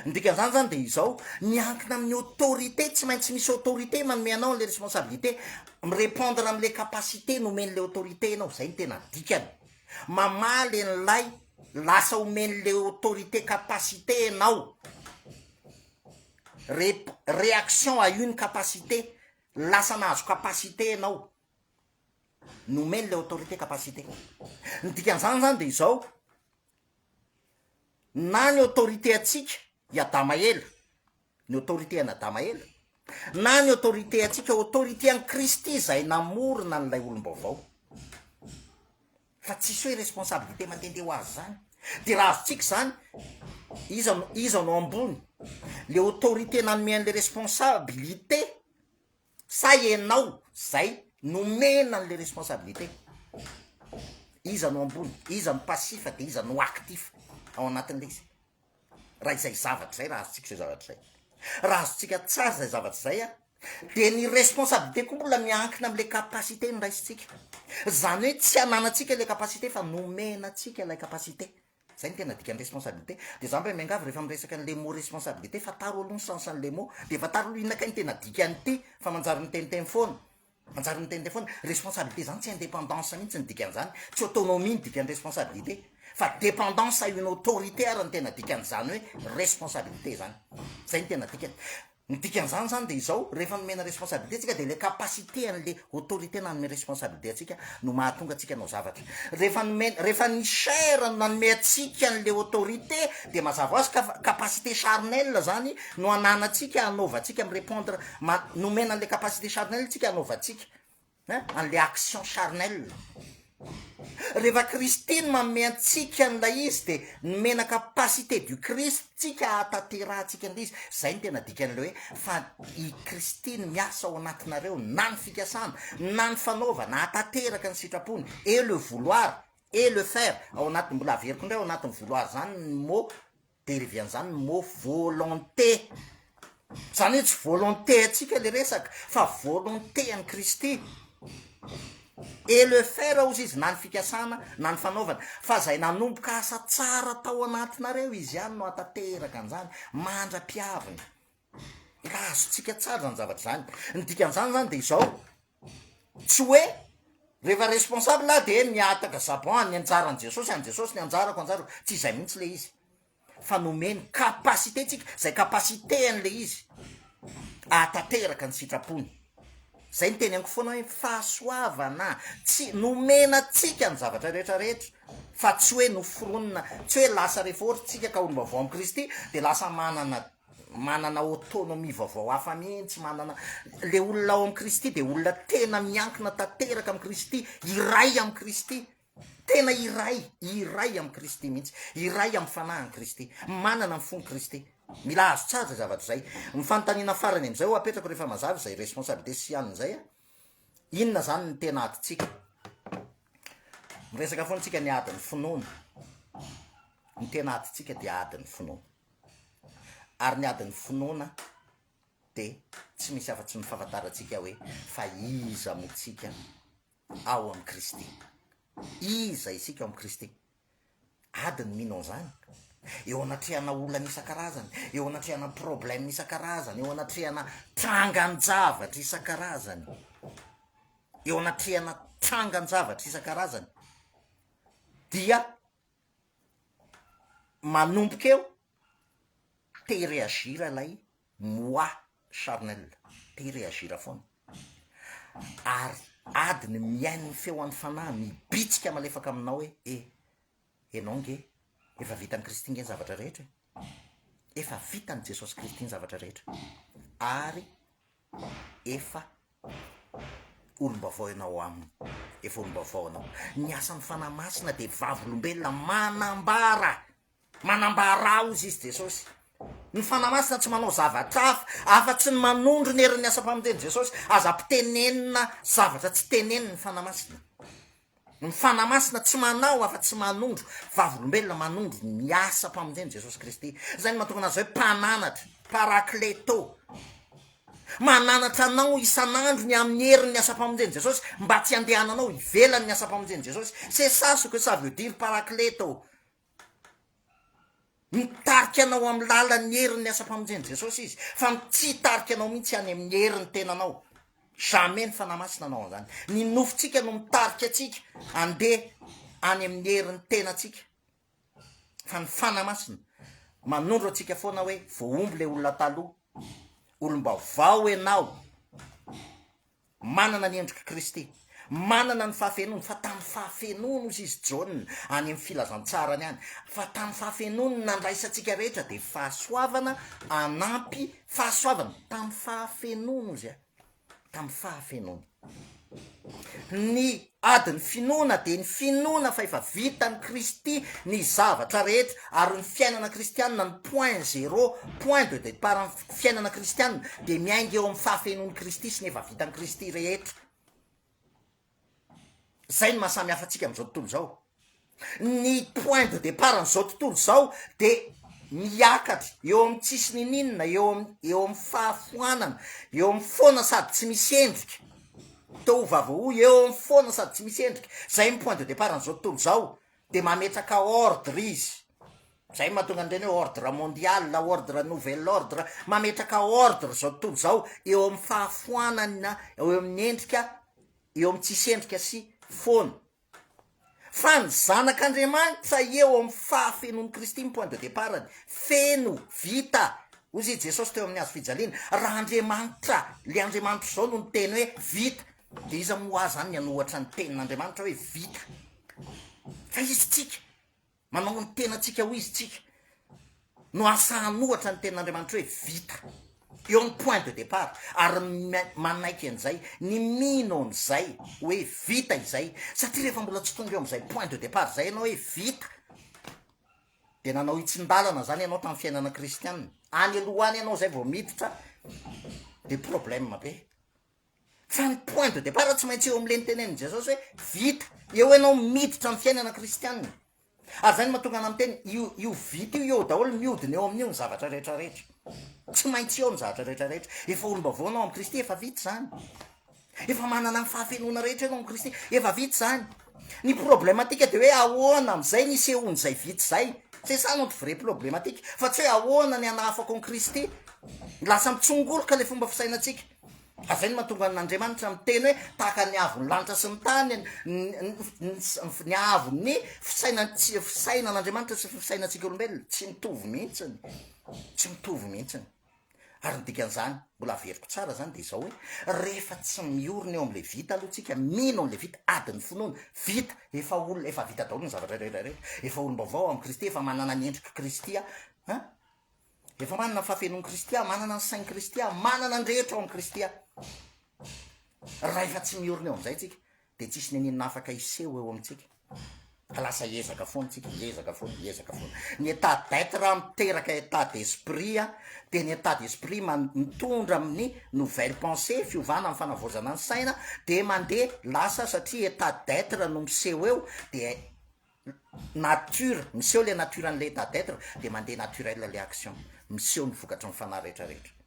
Ndikan'izany zany de izao miankina amin'ny autorité, tsy maintsy misy autorité manome anao le responsabilité, mirépondre am'le capacité nomen'le autorité anao, zay ny tena dikany. Mamaly an'lay lasa omen'le autorité capacité anao, réaction à une capacité, lasa nahazo capacité anao, nomen'le autorité capacité. Ny dikan'izany zany de izao, na ny autorité atsika iadama ela, ny autorité anadama ela, na ny autorité atsika autorité an Kristy zay namorona n'lay olom-baovao, fa tsisy hoe responsabilité mandehandeha ho azy zany. De raha azotsika zany iza no ambony le autorité nanome an'le responsabilité, sa ianao zay nomena an'le responsabilité, iza no ambony, iza no passifa de iza no actif ao anatin'le izy. Raha izay zavatra zay raha azotsika zay zavatra zay, raha azotsika tsara zay zavatra zay a, de ny responsabilité koa mbola miankina am'le capacité ny raisitsika, zany hoe tsy ananatsika le capacité fa nomenatsika lay capacité, zay ny tena dikan'ny responsabilité. De za mba miangavy rehefa miresaka an'le mot responsabilité, fa taro aloha ny sensan'le mot, de fa taro aloha inaka ny tena dikany ty, fa manjary miteniteny foana, manjary miteniteny foana. Responsabilité zany tsy indépendance mihitsy ny dikan'izany, tsy autonomie ny dikan'ny responsabilité, fa dépendance à une autorité ary ny tena dikan'izany hoe responsabilité zany, zay ny tena dikany. Ny dikan'izany zany de izao, rehefa nomena responsabilité atsika de le capacité an'le autorité nanome responsabilité atsika no mahatonga atsika anao zavatra. Rehefa ny chair nanome atsika an'le autorité de mazava hoazy capacité charnelle zany no ananatsika anaovatsika mirépondre, nomena an'le capacité charnelle tsika anaovatsika an'le action charnelle. Rehefa Kristiny manome antsika an'lay izy de nomena capacité du Christ tsika ataterahantsika an'le izy, zay ny tena dikan'le hoe fa i Kristiny miasa ao anatinareo, na ny fikasana na ny fanaovana atateraka ny sitrapony, et le vouloir et le faire ao anatin'ny, mbola averiko indray ao anatin'ny vouloir zany ny mot dérivé an'izany ny mot volonté, zany hoe tsy volonté atsika le resaka fa volonté an'i Kristy. Et le faire ozy izy, na ny fikasana na ny fanaovana, fa zay nanomboka asa tsara tao anatinareo izy ihany no atateraka an'izany, mandra-piaviny. Raha azotsika tsara zany zavatra zany. Ny dikan'izany zany de izao, tsy hoe rehefa responsable de miataka zabon ny anjaran'i Jesosy, any Jesosy ny anjarako anjarako, tsy izay mihitsy le izy, fa nomeny capacité tsika, zay capacité an'le izy atateraka ny sitrapony. Zay ny teneniko foana hoe fahasoavana, tsy nomena tsika ny zavatra rehetrarehetra, fa tsy hoe noforonina, tsy hoe lasa rehefa ohatra tsika ka olom-baovao amin'i Kristy de lasa manana autonomie vaovao hafa mihitsy, manana le olona ao amin'i Kristy de olona tena miankina tanteraka amin'i Kristy, iray amin'i Kristy, tena iray amin'i Kristy mihitsy, iray amin'ny fanahin'i Kristy, manana ny fon'i Kristy. Mila azo tsara zay zavatra zay. Ny fanontaniana farany am'izay ho apetrako rehefa mazava zay responsabilité sosialin'izay a, inona zany ny tena atitsika? miresaka foana tsika ny adin'ny finoana, ny tena adytsika de adin'ny finoana, ary ny adin'ny finoana de tsy misy afa-tsy ny fahafantarantsika hoe fa iza motsika ao amin'ny Kristy, iza isika ao amin'ny Kristy. Adiny mino zany eo anatrehana olana isan-karazany, eo anatrehana problème isan-karazany, eo anatrehana trangan-javatra isan-karazany, eo anatrehana trangan-javatra isan-karazany, dia manomboka eo te réagira lay moi charnel, te réagira foana, ary adiny miainy feoan'ny fanahy mibitsika malefaka aminao hoe enao nge efa vitan'ny Kristy nge ny zavatra rehetra, efa vitan'ny Jesosy Kristy ny zavatra rehetra, ary efa olombavao ianao aminy, efa olombavao anao. Ny asan'ny fanahy masina de vavolombelona manambara ozy izy Jesosy. Ny fanahy masina tsy manao zavatra afa-tsy ny manondro ny herin'ny asa-pamonjeny Jesosy, aza mpitenenina zavatra tsy teneniny ny fanahy masina. Ny fanahy masina tsy manao afa-tsy manondro, vavolombelona manondro ny asa-pamonjeny Jesosy Kristy. Zay ny mahatonga anazy hoe mpananatra, parakleto, mananatra anao isan'andro ny amin'ny herin'ny asa-pamonjeny Jesosy mba tsy andehananao ivelany ny asa-pamonjeny Jesosy. C'est ça ce que ça veut dire parakleto. Mitarika anao amin'ny lalan'ny herin'ny asa-pamonjeny Jesosy izy, fa tsy hitarika anao mihitsy any amin'ny herin'ny tenanao. Jamais ny fanahy masina anao an'izany. Ny nofontsika no mitarika atsika andeha any amin'ny herin'ny tenatsika, fa ny fanahy masina manondro atsika foana hoe voaomby le olona taloha, olombavao ianao, manana ny endrika Kristy, manana ny fahafenoana. Fa tamin'ny fahafenoana ozy izy John any amin'ny filazantsarany any, fa tamin'ny fahafenoana nandraisantsika rehetra de fahasoavana anampy fahasoavana tamin'ny fahafenoana ozy tamin'ny fahafenoana. Ny adiny finoana de ny finoana fa efa vitan'ny Kristy ny zavatra rehetra, ary ny fiainana kristianina ny point zéro, point de départ ny fiainana kristianina de miainga eo amin'ny fahafenoan'ny Kristy sy ny efa vitan'ny Kristy rehetra. Zay ny mahasamy hafa atsika am'izao tontolo zao. Ny point de départ n'izao tontolo zao de miakatra eo amin'ny tsisy nininona, eo amin'ny fahafoanana, eo amin'ny foana sady tsy misy endrika, to vavo eo amin'ny foana sady tsy misy endrika. Zay ny point de départ n'izao tontolo zao, de mametraka ordre izy. Zay mahatonga an'ireny hoe ordre mondial, ordre nouvel ordre, mametraka ordre zao tontolo zao eo amin'ny fahafoanana, eo amin'ny endrika, eo amin'ny tsisy endrika sy foana. Fa ny zanak'Andriamanitra eo amin'ny fahafenoan'ny Kristy ny point de départany, feno, vita. Ozy Jesosy teo amin'ny hazo fijaliana, raha Andriamanitra, le Andriamanitra zao no ny teny hoe vita, de iza moa zany ny anohatra ny tenin'Andriamanitra hoe vita. Fa izy tsika manao ny tenatsika ho izy tsika no asa anohatra ny tenin'Andriamanitra hoe vita, eo amin'ny point de départ. Ary manaiky an'izay ny mino an'izay hoe vita izay, satria rehefa mbola tsy tonga eo amin'izay point de départ zay ianao hoe vita, de nanao hitsin-dalana zany ianao tamin'ny fiainana kristianina. Any aloha any ianao zay vao miditra de problème be. Fa ny point de départ tsy maintsy eo amin'le nytenenin Jesosy hoe vita, eo ianao miditra amin'ny fiainana kristianina. Ary zany mahatonga ana miteny io vita io daholo miodina eo amin'io ny zavatra rehetrarehetra, tsy maintsy eo ny zavatra rehetrarehetra. Efa olombavao anao amin'ny Kristy, efa vita zany. Efa manana ny fahafenoana rehetra ianao amin'ny Kristy, efa vita zany. Ny problématika de hoe ahoana am'izay nisy ehony zay vita zay. C'est ça notre vrai problématique. Fa tsy hoe ahoana ny anafako amin'ny Kristy, lasa mitsongoloka le fomba fisainatsika. Azay ny mahatonga n'Andriamanitra miteny hoe tahaka ny avon'ny lanitra sy ny tany, ny avon'ny fisainan'Andriamanitra sy fisainantsika olombelona tsy mitovy mihitsiny, tsy mitovy mihitsiny. Ary ny dikan'izany mbola averiko tsara zany de zao hoe rehefa tsy miorina eo am'le vita aloha tsika, mino am'le vita, adiny finoana, vita, efa olona, efa vita daholo ny zavatra rehetrarehetra, efa olombavao amin'ny Kristy, efa manana ny endrika Kristy, efa manana ny fahafenoan'ny Kristy, manana ny sain'ny Kristy, manana ny rehetra ao amin'ny Kristy. Raha efa tsy miorina eo am'izay tsika de tsisy neninona afaka iseho eo amitsika. lasa ezaka foantsika ezaka foana ny état d'être miteraka état d'esprit a de ny état d'esprit mitondra amin'ny nouvelle pensée fiovana amin'ny fanavozana ny saina de mandeha lasa satria état d'être no miseho eo de nature miseho le nature an'le état d'être de mandeha naturel le action miseho ny vokatry ny fanahy rehetrarehetra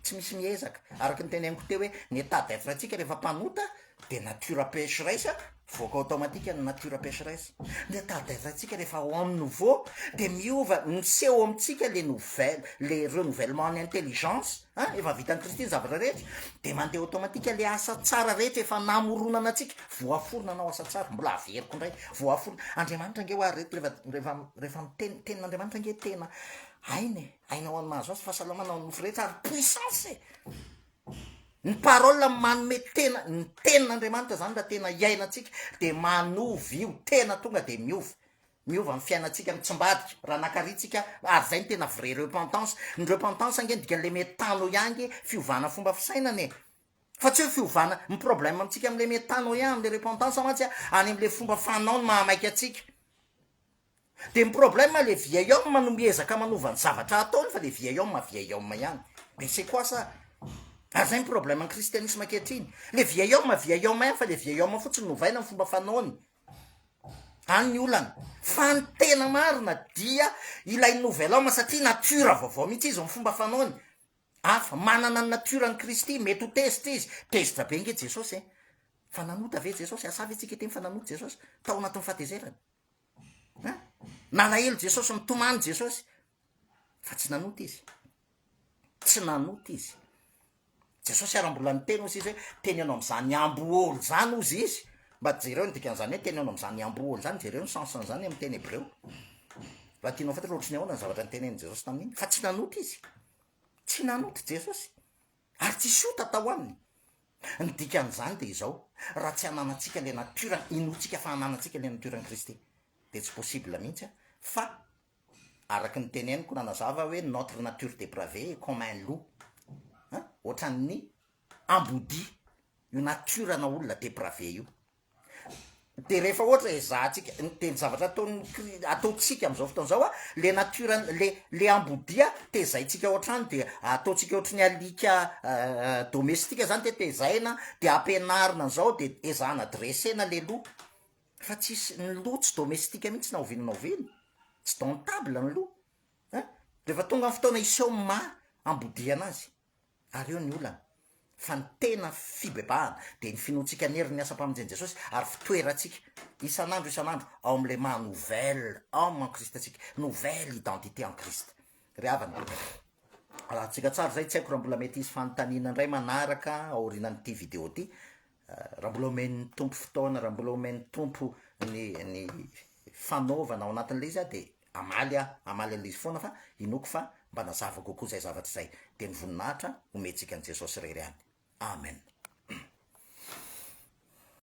tsy misy miezaka araky ny teneniko teo hoe ny état d'être atsika rehefa mpanota de nature pécheresse voaka automatique ny nature pécheresse ny état d'être atsika rehefa homme nouveau de miova miseho amitsika le nouvelle le renouvellement ny intelligence efa vitany Kristy ny zavatra rehetra de mandeha automatique le asa tsara rehetra efa namoronana atsika voaforona anao asa tsara mbola averiko indray voaforona Andriamanitra nge hoa reto rehefa miteny tenin'Andriamanitra nge tena hainao any mahazo azy fahasalamana ny nofo rehetra ary puissance ny parole manome tena ny tenin'Andriamanitra zany raha tena iainantsika de manovy io tena tonga de miova amin'ny fiainatsika mitsimbadika raha nakaritsika ary zay ny tena vrai repentance ny repentance ange dikan'le metano iange fiovana fomba fisainany fa tsy hoe fiovana ny problème amitsika am'le metano ihany le repentance matsy any am'le fomba fanao ny mahamaiky atsika de ny problème le vieil homme no miezaka manova ny zavatra ataony fa le vieil homme ihany mais c'est quoi ça ary zay ny problème ny kristianisme ankehitriny le vieil homme ihany fa le vieil homme fotsiny novaina ny fomba fanaony any ny olana fa ny tena marina dia ilay nouvel homme satria nature vaovao mihitsy izy ny fomba fanaony afa manana ny nature ny Kristy mety ho tezitra izy tezitra be nge Jesosy fa nanota ve Jesosy asavy atsika teny fa nanota Jesosy tao anatin'ny fahatezerany nalahelo Jesosy mitomany Jesosy fa tsy nanota izy Jesosy ara-mbola niteny ozy izy hoe teny anao am'zany ambo olo zany ozy izy mba jereo ny dikan'izany hoe teny anao am'zany ambo olo zany jereo ny sensan'zany amin'ny teny hebreo raha tianao fatra ohatrany ahoana ny zavatra nyteneny Jesosy tamin'iny fa tsy nanota Jesosy ary tsy sota tao aminy ny dikan'izany de izao raha tsy hananatsika le nature inotsika fa hananatsika le nature ny Kristy de tsy possible mihitsy fa araky ny teneniko nanazava hoe notre nature dépravée comme un loup ohatran'ny ambodi io nature na olona dépravé io de rehefa ohatra ezahantsika de ny zavatra ataotsika am'izao fotoan'izao le nature le ambodia tezaitsika ohatrany de ataotsika ohatrany alika domestika zany tezaina de ampianarina an'izao de ezahana dressena le loup fa tsisy ny loup tsy domestika mihitsy naovininao tsy domptable ny loup rehefa tonga amin'ny fotoana iseho ambodi anazy ary eo ny olana fa ny tena fibebahana de ny finoatsika neri ny asa-pamonjeny Jesosy ary fitoeratsika isan'andro ao am'le maha nouvelle homme en Christ atsika nouvelle identité en Christ ry havana raha tsika tsara zay tsy haiko raha mbola mety izy fanontaniana indray manaraka aorinan'ity video ty raha mbola omen'ny tompo fotoana raha mbola omen'ny tompo ny fanaovana ao anatin'le izy de amaly an'le izy foana fa inoko fa mba nazava kokoa zay zavatra zay de ny voninahitra ometsika an' Jesosy rery any amen.